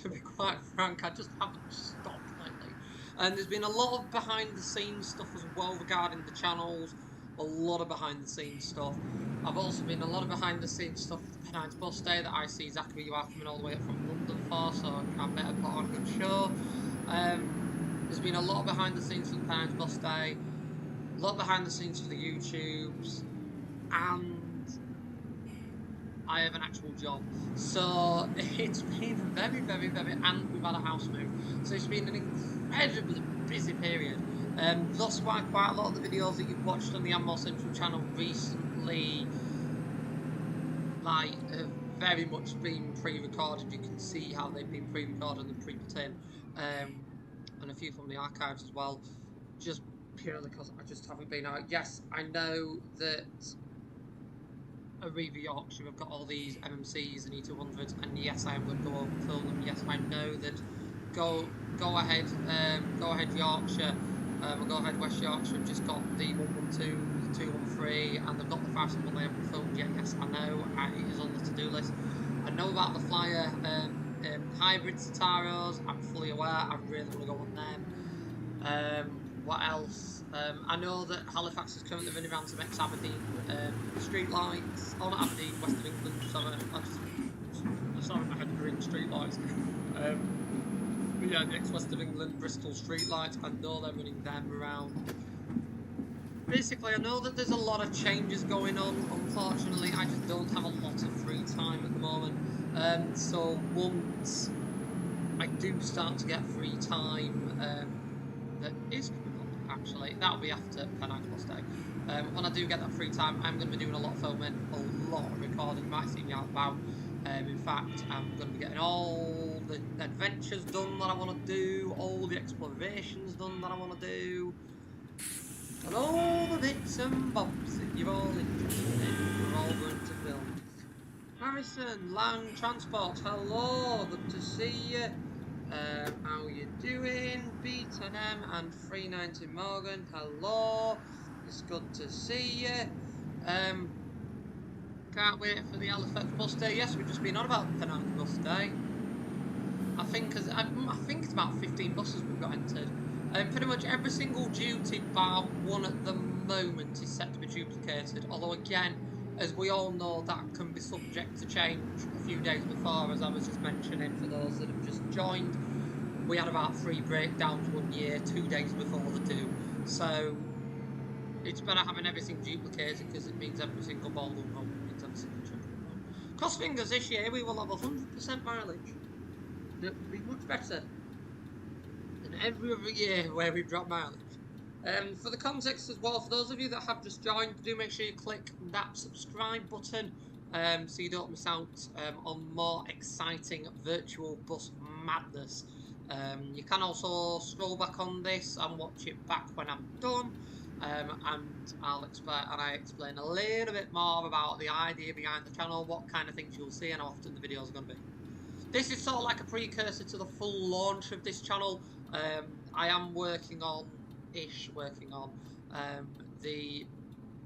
S1: To be quite frank, I just haven't stopped lately. And there's been a lot of behind the scenes stuff as well regarding the channels. A lot of behind the scenes stuff. I've also been a lot of behind the scenes stuff for the Pennines Bus Day that I see Zachary you are coming all the way up from London for, so I better put on a good show. There's been a lot behind the scenes for the Pennines Bus Day, a lot behind the scenes for the YouTubes, and I have an actual job. So it's been very, very, and we've had a house move. So it's been an incredibly busy period. That's why quite a lot of the videos that you've watched on the Ammo Central channel recently, like, have very much been pre-recorded. You can see how they've been pre-recorded and pre-put in. And a few from the archives as well, just purely because I just haven't been out. Yes, I know that Arriva Yorkshire have got all these MMCs and E200s, and yes, I am going to go over and film them. Yes, I know that go ahead Yorkshire, and Go Ahead West Yorkshire have just got the 112, the 213, and they've got the 571 they haven't filmed yet. Yes, I know, it is on the to-do list. I know about the Flyer hybrid Sataros, I'm fully aware, I really want to go on them. What else? I know that Halifax is currently running around some ex-Aberdeen street lights. Oh, not Aberdeen, West of England. Sorry, I saw in my head green street lights. But yeah, the ex-West of England Bristol street lights. I know they're running them around. Basically, I know that there's a lot of changes going on. Unfortunately, I just don't have a lot of free time at the moment. So once I do start to get free time, that is coming up, actually. That'll be after Pennines Bus Day. When I do get that free time, I'm going to be doing a lot of filming, a lot of recording. You might see me out about. In fact, I'm going to be getting all the adventures done that I want to do, all the explorations done that I want to do, and all the bits and bobs that you're all interested in, we're all going to film. Harrison, Land Transport, hello, good to see you. How you doing? B10M and 390 Morgan, hello. It's good to see you. Can't wait for the Halifax Bus Day. Yes, we've just been on about the Pennines Bus Day. I think it's about 15 buses we've got entered. Pretty much every single duty bar one at the moment is set to be duplicated, although again, as we all know, that can be subject to change a few days before, as I was just mentioning for those that have just joined. We had about 3 breakdowns one year, 2 days before the due, so it's better having everything duplicated because it means every single ball will run, it means every single trip will run. Cross fingers, this year we will have 100% mileage. That will be much better than every other year where we've dropped mileage. For the context as well, for those of you that have just joined, do make sure you click that subscribe button so you don't miss out on more exciting virtual bus madness. You can also scroll back on this and watch it back when I'm done. And I explain a little bit more about the idea behind the channel, what kind of things you'll see, and how often the videos are going to be. This is sort of like a precursor to the full launch of this channel. I am working on the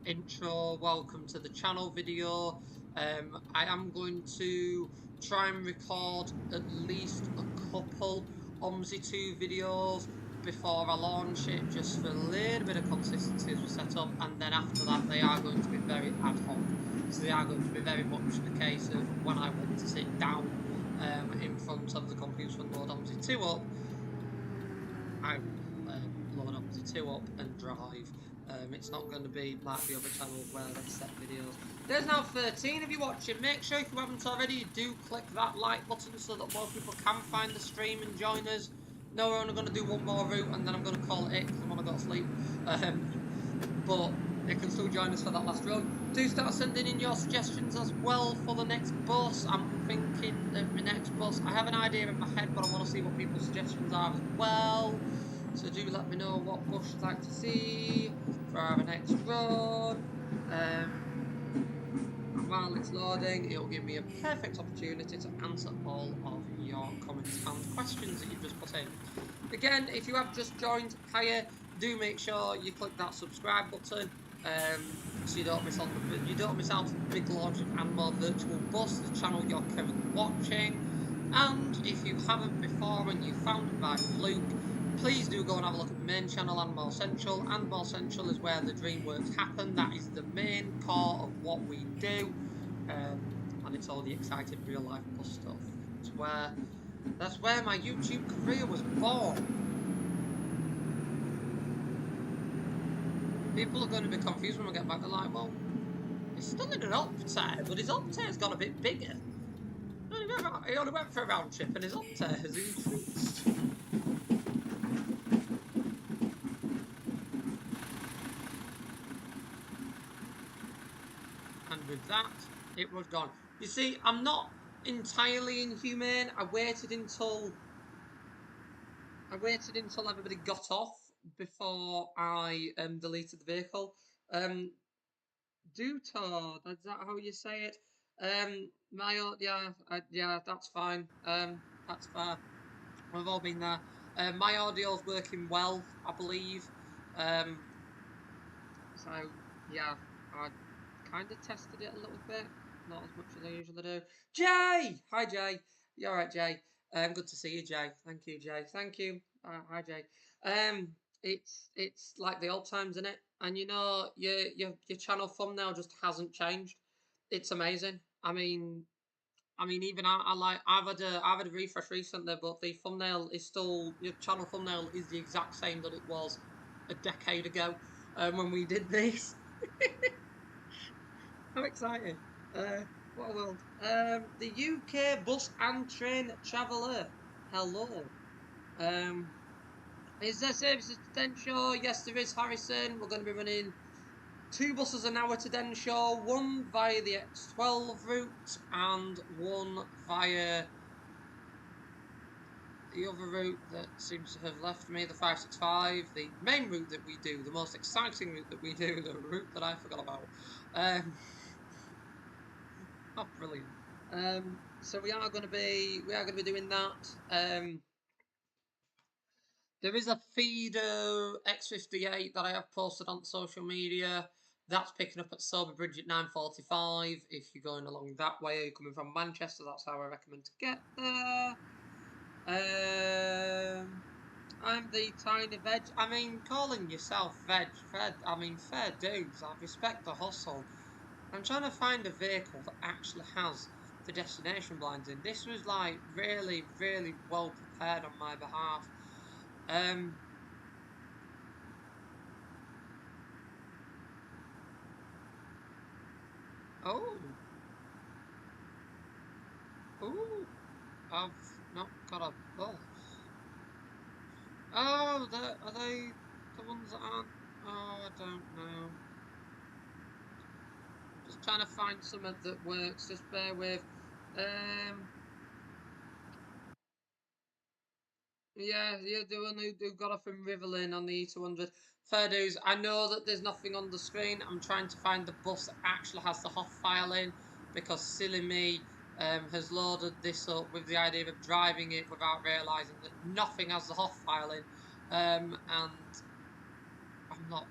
S1: intro welcome to the channel video. I am going to try and record at least a couple AMC 2 videos before I launch it, just for a little bit of consistency as we set up, and then after that they are going to be very ad hoc. So they are going to be very much the case of when I want to sit down in front of the computer and load AMC 2 up, I will load AMC 2 up and drive. It's not going to be like the other channels where they set videos. There's now 13 of you watching. Make sure if you haven't already, do click that like button so that more people can find the stream and join us. No, we're only going to do one more route and then I'm going to call it because I want to go to sleep. But they can still join us for that last run. Do start sending in your suggestions as well for the next bus. I'm thinking of my next bus. I have an idea in my head, but I want to see what people's suggestions are as well. So do let me know what bus you'd like to see for our next run. While it's loading, it'll give me a perfect opportunity to answer all of your comments and questions that you've just put in. Again, if you have just joined higher, do make sure you click that subscribe button so you don't miss out on the big launch of Anmore Virtual Bus, the channel you're currently watching. And if you haven't before and you found it by fluke, please do go and have a look at the main channel, Anmore Central. Anmore Central is where the DreamWorks happen. That is the main core of what we do, and it's all the exciting real life bus stuff. That's where my YouTube career was born. People are going to be confused when we get back. They're like, well, he's still in an Optare, but his Optare's got a bit bigger. He only went for a round trip and his Optare has increased. And with that, it was gone. You see, I'm not entirely inhumane. I waited until everybody got off before I deleted the vehicle. Dutard, is that how you say it? Yeah, that's fine. That's fair. We've all been there. My audio's working well, I believe. So yeah, I kind of tested it a little bit, not as much as I usually do. Jay, hi Jay. You all right, Jay? Good to see you, Jay. Thank you, Jay. Thank you. Hi, Jay. It's like the old times, isn't it? And you know, your channel thumbnail just hasn't changed. It's amazing. I mean, even I've had a refresh recently, but the thumbnail is still, your channel thumbnail is the exact same that it was a decade ago when we did this. How exciting! What a world. The UK bus and train traveller. Hello. Is there services to Denshaw? Yes, there is, Harrison. We're going to be running 2 buses an hour to Denshaw, 1 via the X12 route and 1 via the other route that seems to have left me, the 565, the main route that we do, the most exciting route that we do, the route that I forgot about. Oh, brilliant. So we are going to be doing that. There is a feeder X58 that I have posted on social media. That's picking up at Sober Bridge at 9:45. If you're going along that way or you're coming from Manchester, that's how I recommend to get there. I'm the tiny veg. I mean, calling yourself veg, Fred, I mean, fair dues. I respect the hustle. I'm trying to find a vehicle that actually has the destination blinds in. This was like really, really well prepared on my behalf. Um, oh, oh, I've not got a bus. Oh, are they the ones that aren't? Oh, I don't know. Just trying to find something that works. Just bear with. Um, yeah, yeah, the one who got off in Riverlane on the E200. Fair dues. I know that there's nothing on the screen. I'm trying to find the bus that actually has the HOF file in because silly me has loaded this up with the idea of driving it without realising that nothing has the HOF file in. And I'm not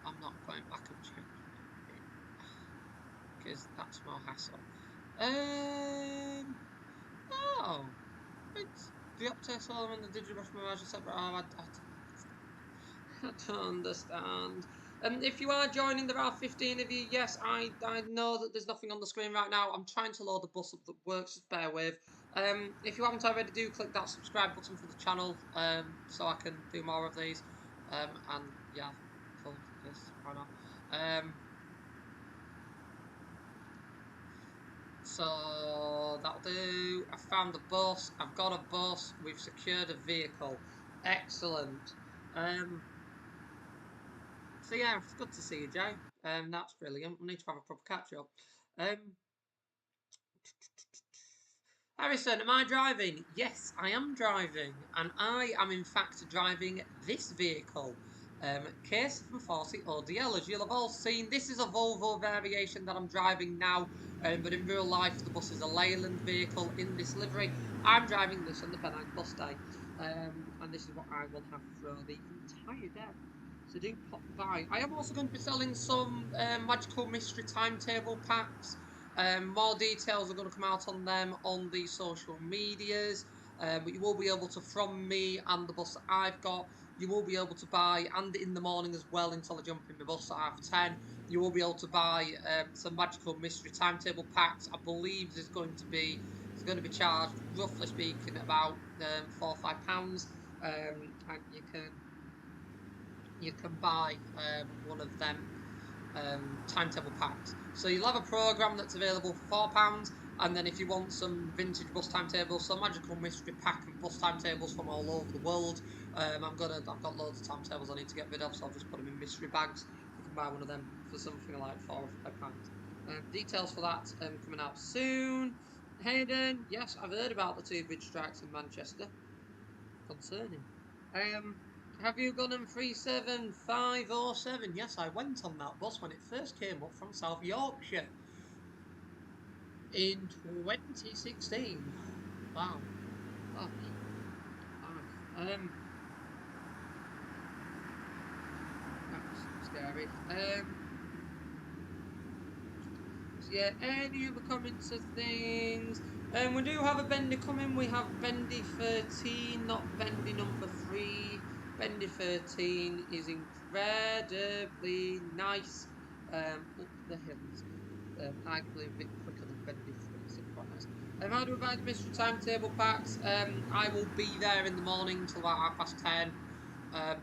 S1: going back and changing it because that's more hassle. Um, oh, it's the Optare Solar and the Digibrush Mirage are separate. Oh, I don't understand. If you are joining, there are 15 of you. Yes, I know that there's nothing on the screen right now. I'm trying to load the bus up that works. Just bear with. If you haven't already, do click that subscribe button for the channel. So I can do more of these. And yeah, cool. Yes, why not? So that'll do. I found the bus. I've got a bus. We've secured a vehicle. Excellent. Um, so yeah, it's good to see you, Joe. That's brilliant. We need to have a proper catch up. Um, Harrison, am I driving? Yes, I am driving, and I am in fact driving this vehicle. Case from 40 ODL. As you'll have all seen, this is a Volvo variation that I'm driving now, but in real life the bus is a Leyland vehicle in this livery. I'm driving this on the Pennine Bus Day, and this is what I will have for the entire day. So do pop by. I am also going to be selling some magical mystery timetable packs. More details are going to come out on them on the social medias. But you will be able to, from me and the bus that I've got, you will be able to buy, and in the morning as well until I jump in the bus at 10:30, you will be able to buy some magical mystery timetable packs. I believe it's going to be charged, roughly speaking, about £4 or £5, and you can buy one of them timetable packs. So you'll have a program that's available for £4, and then if you want some vintage bus timetables, some magical mystery pack and bus timetables from all over the world, I've got loads of timetables I need to get rid of, so I'll just put them in mystery bags. You can buy one of them for something like £4 or £5. Details for that coming out soon. Hayden, yes, I've heard about the two bridge strikes in Manchester. Concerning. Um, have you gone on 37507? Yes, I went on that bus when it first came up from South Yorkshire in 2016. Wow. Gosh. Nice. That's scary. So yeah, any other comments or things? We do have a bendy coming. We have bendy 13, not bendy number 3. Bendy 13 is incredibly nice up the hills. Arguably a bit quicker than bendy 3, so quite nice. How do I buy the mystery timetable packs? I will be there in the morning till about 10:30.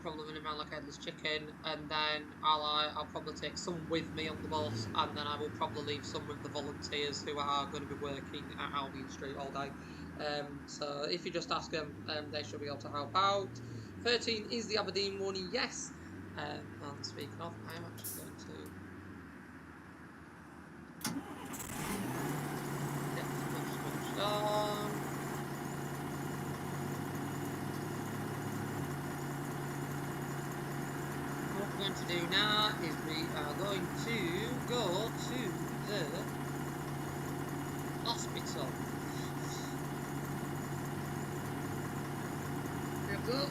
S1: Probably running around like a headless chicken, and then I'll probably take some with me on the bus, and then I will probably leave some with the volunteers who are going to be working at Albion Street all day. So if you just ask them, they should be able to help out. 13 is the Aberdeen one, yes. And speaking of, I am actually going to get switched on. What we're going to do now is we are going to go to the hospital.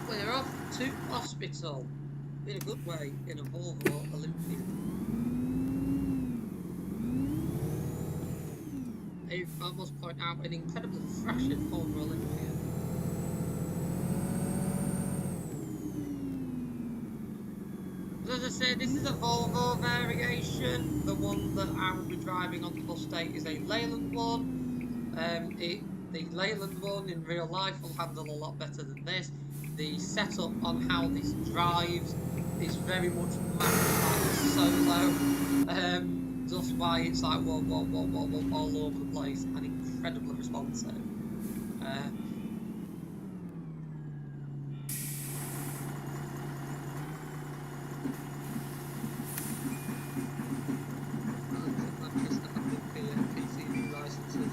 S1: We're off to hospital. In a good way, in a Volvo Olympia. I must point out an incredibly thrashing Volvo Olympia. this is a Volvo variation. The one that I will be driving on the bus day is a Leyland one. The Leyland one in real life will handle a lot better than this. The setup on how this drives is very much like solo. Just why it's like whoa, whoa, whoa, whoa, whoa, all over the place and incredibly responsive. Licenses,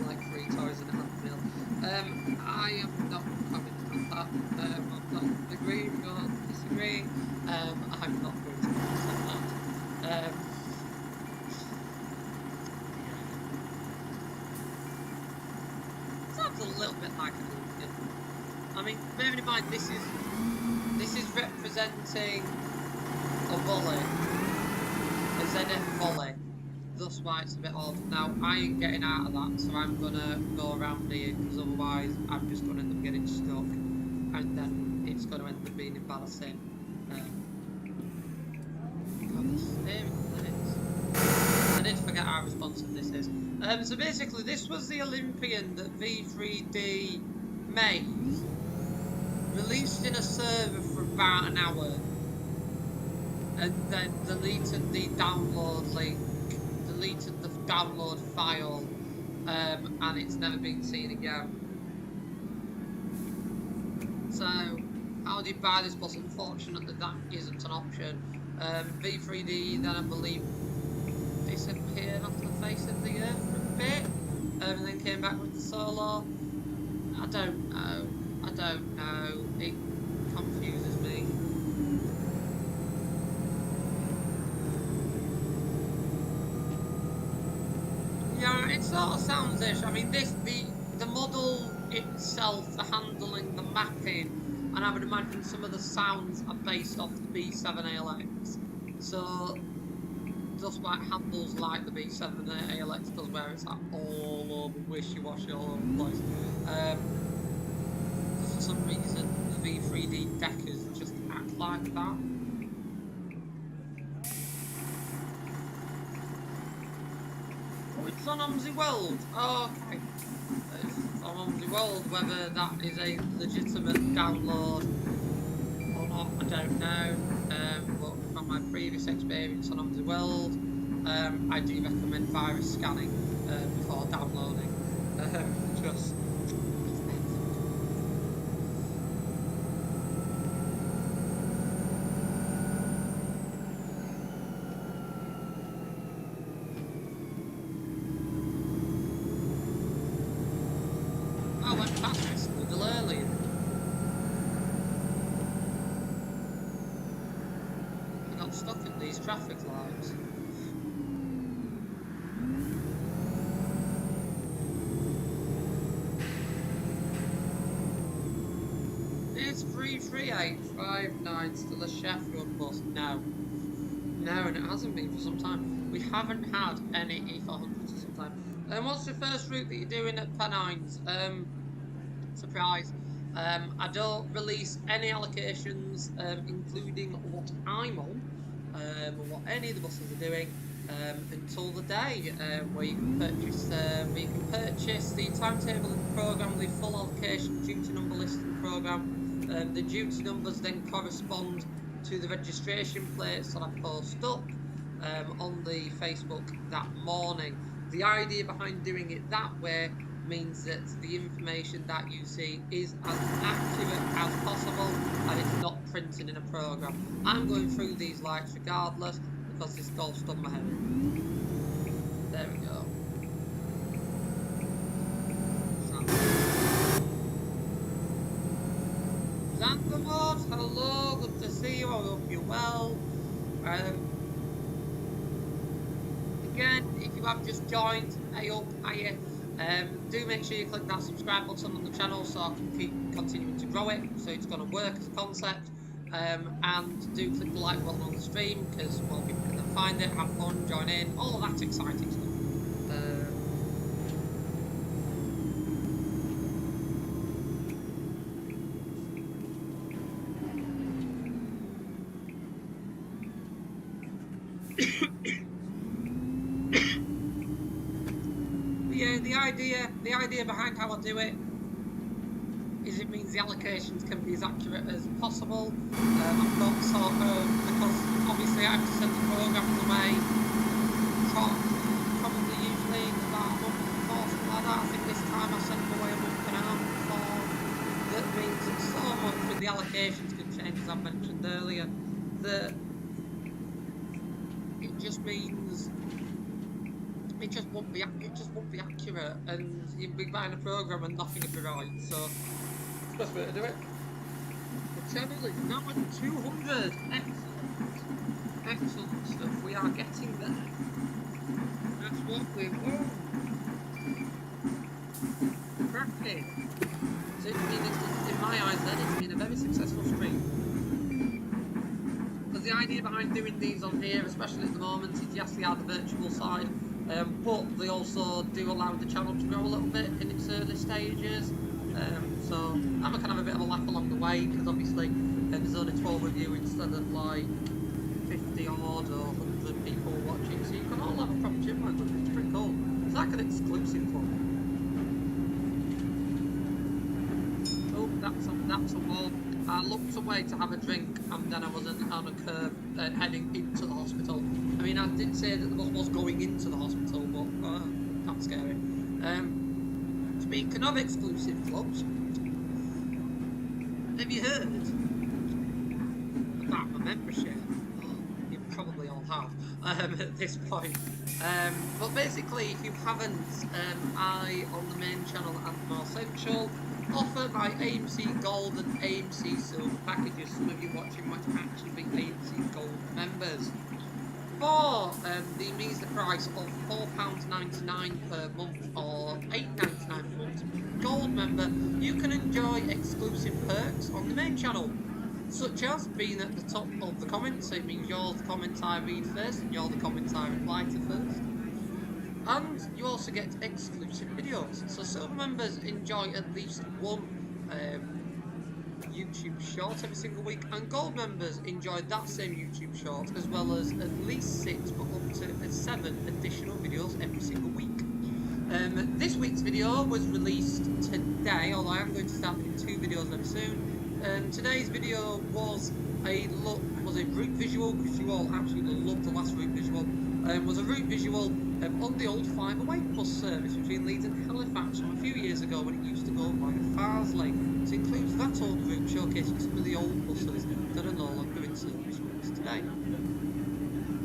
S1: like Free Toys and Handmill. I am not commenting on that. I'm not agreeing or disagreeing. I'm not going to comment on that. Sounds a little bit like an Olympian. I mean, bearing in mind this is representing a volley, a ZF volley. That's why it's a bit odd. Now, I ain't getting out of that, so I'm gonna go around here, because otherwise I'm just gonna end up getting stuck, and then it's gonna end up being embarrassing. I did forget how responsive this is. So basically, this was the Olympian that V3D made, released in a server for about an hour, and then deleted the download link. Deleted the download file, and it's never been seen again. So, how do you buy this bus? Unfortunately, that isn't an option. V3D then, I believe, disappeared off the face of the earth for a bit, and then came back with the solo. I don't know. It confuses me. Yeah, it sort of sounds-ish. I mean, the model itself, the handling, the mapping, and I would imagine some of the sounds are based off the B7ALX. So, just like handles like the B7ALX does, where it's like all over, wishy-washy, all over the place. For some reason, the V3D deckers just act like that. It's on AMC World. Oh, okay. It's on AMC World. Whether that is a legitimate download or not, I don't know. But from my previous experience on AMC World, I do recommend virus scanning before downloading. Just. I went past this a little earlier. I got stuck at these traffic lights. Is 33859 still a Sheffield bus? No. No, and it hasn't been for some time. We haven't had any E400s for some time. What's the first route that you're doing at Pennines? Surprise. I don't release any allocations, including what I'm on, or what any of the buses are doing, until the day where you can purchase the timetable of the programme, the full allocation duty number list of the programme. The duty numbers then correspond to the registration plates that I post up on the Facebook that morning. The idea behind doing it that way means that the information that you see is as accurate as possible and it's not printed in a program. I'm going through these lights regardless because this golf's done my head in. There we go. Xanthamod, hello, good to see you, I hope you're well. Again, if you have just joined, hey up, hiya. Do make sure you click that subscribe button on the channel so I can keep continuing to grow it, so it's going to work as a concept. And do click the like button on the stream because more people can then find it, have fun, join in, all of that exciting stuff. the idea behind how I do it is it means the allocations can be as accurate as possible. I've got sort of, because obviously I have to send the programs away probably usually about a month or something like that. I think this time I sent them away a month and a half before. That means that so much with the allocations can change, as I mentioned earlier, that it just means it just won't be accurate, and you'll be buying a program and nothing will be right. So it's the best way to do it. The channel is now at 200. Excellent stuff. We are getting there. That's what we want. Cracking. So in my eyes then, it's been a very successful stream. Because the idea behind doing these on here, especially at the moment, is yes, they are the virtual side, but they also do allow the channel to grow a little bit in its early stages. So I'm kind of a bit of a laugh along the way, because obviously there's only 12 of you instead of like 50 odd or 100 people watching, so you can all have a proper gym like that. It's pretty cool. It's like an exclusive club. Oh, that's a wall. I looked away to have a drink, and then I was on a curb heading into the hospital. I mean, I did say that the bus was going into the hospital, but that's scary. Speaking of exclusive clubs, have you heard about my membership? You probably all have at this point. But basically, if you haven't, I, on the main channel and more central, offer my AMC Gold and AMC Silver packages. Some of you watching might actually be AMC Gold members. For the measly price of £4.99 per month or £8.99 per month, Gold member, you can enjoy exclusive perks on the main channel, such as being at the top of the comments. So it means you're the comments I read first and you're the comments I reply to first. And you also get exclusive videos. So Silver members enjoy at least one YouTube short every single week, and Gold members enjoy that same YouTube short, as well as at least 6 but up to 7 additional videos every single week. This week's video was released today, although I am going to start doing 2 videos very soon. Today's video was a route visual, because you all absolutely loved the last route visual. Was a route visual on the old five-away bus service between Leeds and Halifax from a few years ago, when it used to go via Farsley. It includes that old route, showcasing some of the old buses that are no longer in service with us today.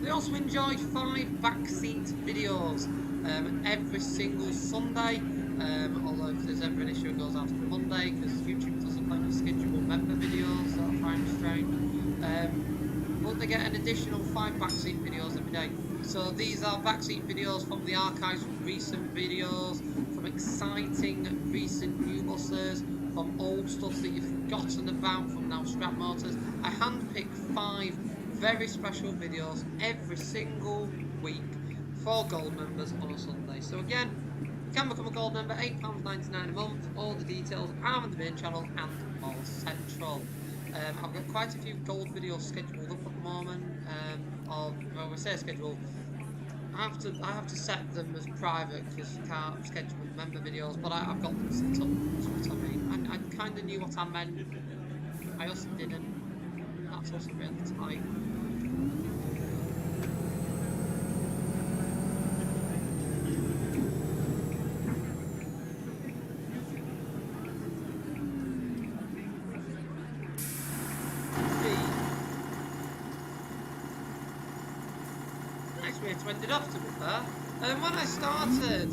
S1: They also enjoyed 5 backseat videos every single Sunday, although if there's ever an issue it goes out on Monday, because YouTube doesn't let you schedule member videos, so I find strange. But they get an additional 5 backseat videos every day. So these are backseat videos from the archives, from recent videos, from exciting recent new buses, from old stuff that you've forgotten about from now Strap Motors. I handpick 5 very special videos every single week for Gold members on a Sunday. So again, you can become a Gold member, £8.99 a month. All the details are on the main channel and more central. I've got quite a few Gold videos scheduled up at the moment. Well, we say scheduled. I have to set them as private, because you can't schedule member videos, but I've got them set up. That's what I mean. I kind of knew what I meant. I also didn't. That's also really tight. Way to end it off, to be fair. When I started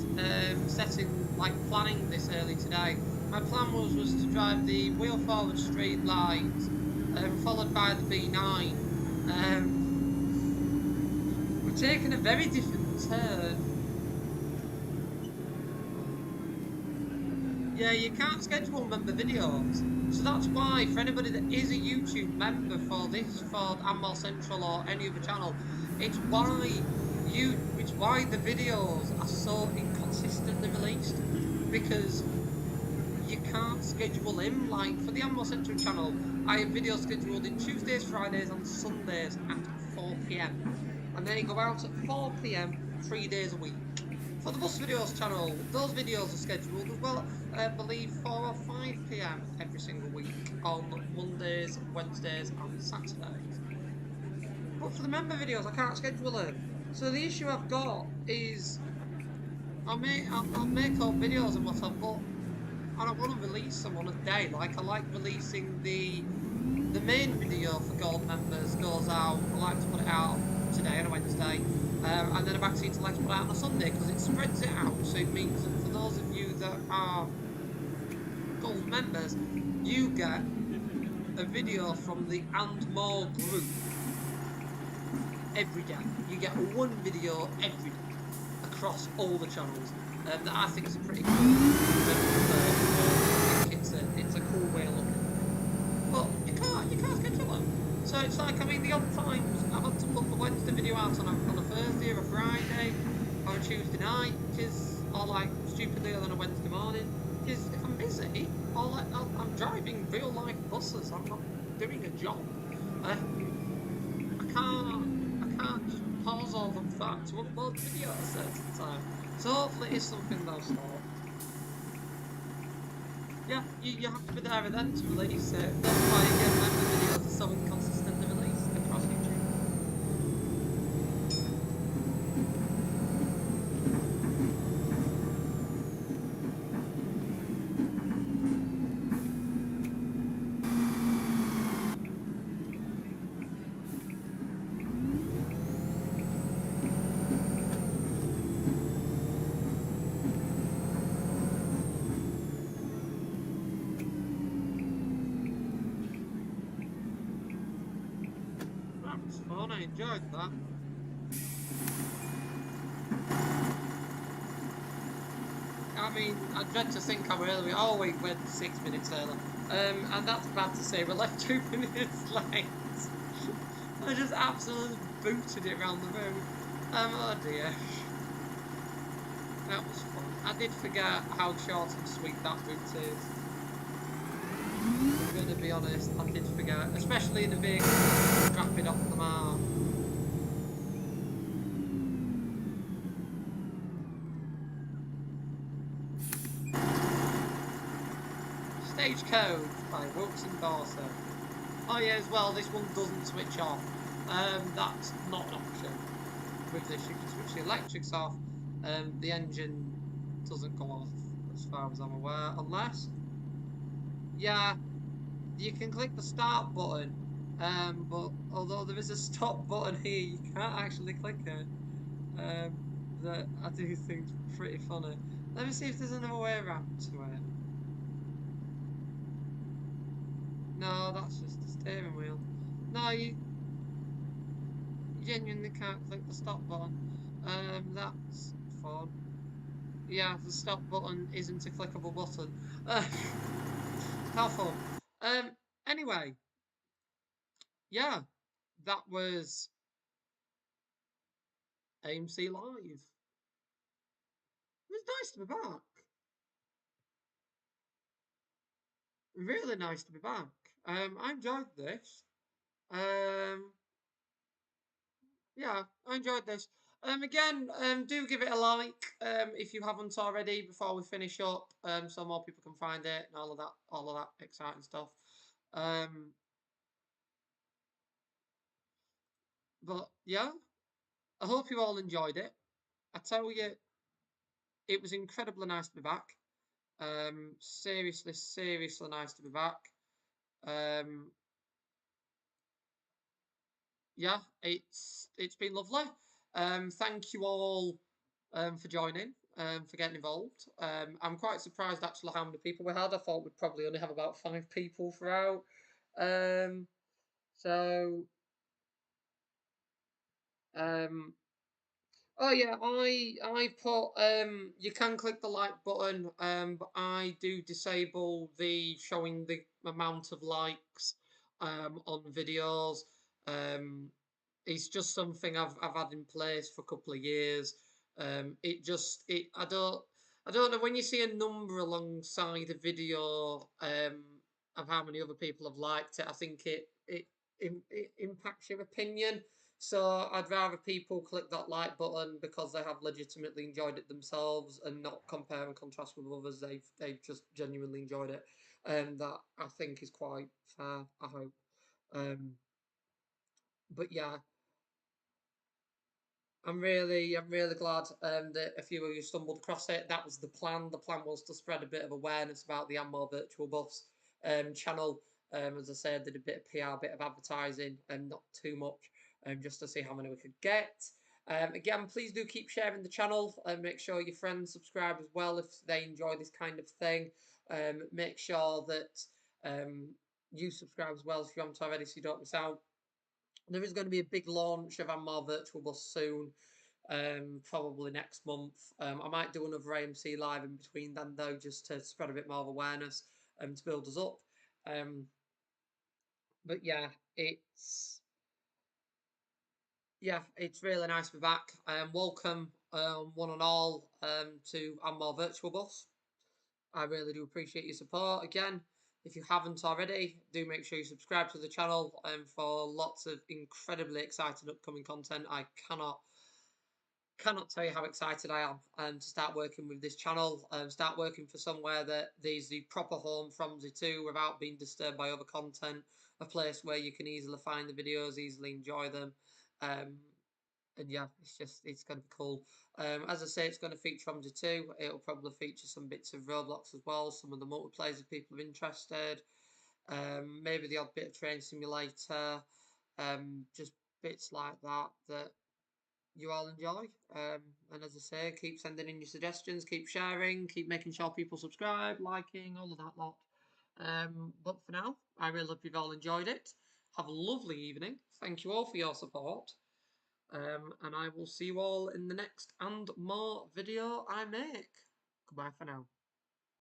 S1: planning this early today, my plan was to drive the wheel forward straight lines, followed by the B9. We're taking a very different turn. Yeah, you can't schedule member videos, so that's why for anybody that is a YouTube member for Amwell Central or any other channel, it's why the videos are so inconsistently released, because you can't schedule them. Like for the Amwell Central channel, I have videos scheduled in Tuesdays, Fridays and Sundays at 4 PM, and they go out at 4 PM 3 days a week. for the Bus Videos channel, those videos are scheduled as well, I believe 4 or 5 p.m. every single week on Mondays, Wednesdays, and Saturdays. But for the member videos, I can't schedule them. So the issue I've got is I'll make all videos and whatnot, but I don't want to release them on a day. Like I like releasing the main video for gold members goes out. I like to put it out today on a Wednesday, and then I've actually like to put it out on a Sunday because it spreads it out. So it means that for those of you that are gold members, you get a video from the and more group every day. You get one video every day across all the channels. That I think is a pretty cool. I think it's a cool way of looking at it. But you can't schedule them. So it's like, I mean, the odd times I've had to put the Wednesday video out on a Thursday or a Friday or a Tuesday night, or like stupidly on a Wednesday morning. Because if I'm busy, or like I'm driving real life buses, I'm not doing a job. I can't just pause all of that to upload the video at a certain time. So hopefully it's something they'll sort. Yeah, you have to be there then to release it. That's why again member videos are so inconsistently released across YouTube. That was fun, I enjoyed that. I mean, I dread to think how early. Oh, we went 6 minutes early. And that's bad to say. We're left 2 minutes late. I just absolutely booted it around the road. Oh dear. That was fun. I did forget how short and sweet that route is. I'm gonna be honest, I did forget. Especially the big rapid off the mark. Stagecoach by Wilson Dorset. Oh yeah, as well, this one doesn't switch off. That's not an option. With this, you can switch the electrics off. The engine doesn't go off, as far as I'm aware, unless, yeah, you can click the start button. But although there is a stop button here, you can't actually click it. That I do think pretty funny. Let me see if there's another way around to it. No, that's just the steering wheel. No, you genuinely can't click the stop button. That's fun. Yeah, the stop button isn't a clickable button. How fun. Anyway, yeah, that was AMC Live. It was nice to be back. Really nice to be back. I enjoyed this. Um, yeah, I enjoyed this. Again, do give it a like if you haven't already before we finish up, so more people can find it and all of that exciting stuff. Um, but yeah, I hope you all enjoyed it. I tell you, it was incredibly nice to be back. Seriously, seriously nice to be back. Um, yeah, it's been lovely. Thank you all for joining, for getting involved. I'm quite surprised actually how many people we had. I thought we'd probably only have about 5 people throughout. Um, so um, oh yeah, I put you can click the like button, but I do disable the showing the amount of likes on videos. Um, it's just something I've had in place for a couple of years. It I don't know when you see a number alongside a video of how many other people have liked it. I think it impacts your opinion. So I'd rather people click that like button because they have legitimately enjoyed it themselves and not compare and contrast with others. They've just genuinely enjoyed it, and that I think is quite fair. I hope. Um, but yeah, I'm really glad that a few of you stumbled across it. That was the plan. The plan was to spread a bit of awareness about the Ammo Virtual Bus channel. As I said, did a bit of PR, bit of advertising, and not too much, just to see how many we could get. Again, please do keep sharing the channel and make sure your friends subscribe as well if they enjoy this kind of thing. Make sure that you subscribe as well if you haven't already so you don't miss out. There is going to be a big launch of Amar Virtual Bus soon, probably next month. I might do another AMC live in between then, though, just to spread a bit more of awareness to build us up. But yeah, it's really nice to be back. Welcome, one and all, to Amar Virtual Bus. I really do appreciate your support. Again, if you haven't already, do make sure you subscribe to the channel for lots of incredibly exciting upcoming content. I cannot tell you how excited I am to start working with this channel and start working for somewhere that there's the proper home from Z2 without being disturbed by other content, a place where you can easily find the videos, easily enjoy them. And yeah, it's going to be cool. As I say, it's going to feature Omzi 2. It'll probably feature some bits of Roblox as well, some of the multiplayers if people are interested. Maybe the odd bit of Train Simulator. Just bits like that you all enjoy. And as I say, keep sending in your suggestions, keep sharing, keep making sure people subscribe, liking, all of that lot. But for now, I really hope you've all enjoyed it. Have a lovely evening. Thank you all for your support. And I will see you all in the next and more video I make. Goodbye for now.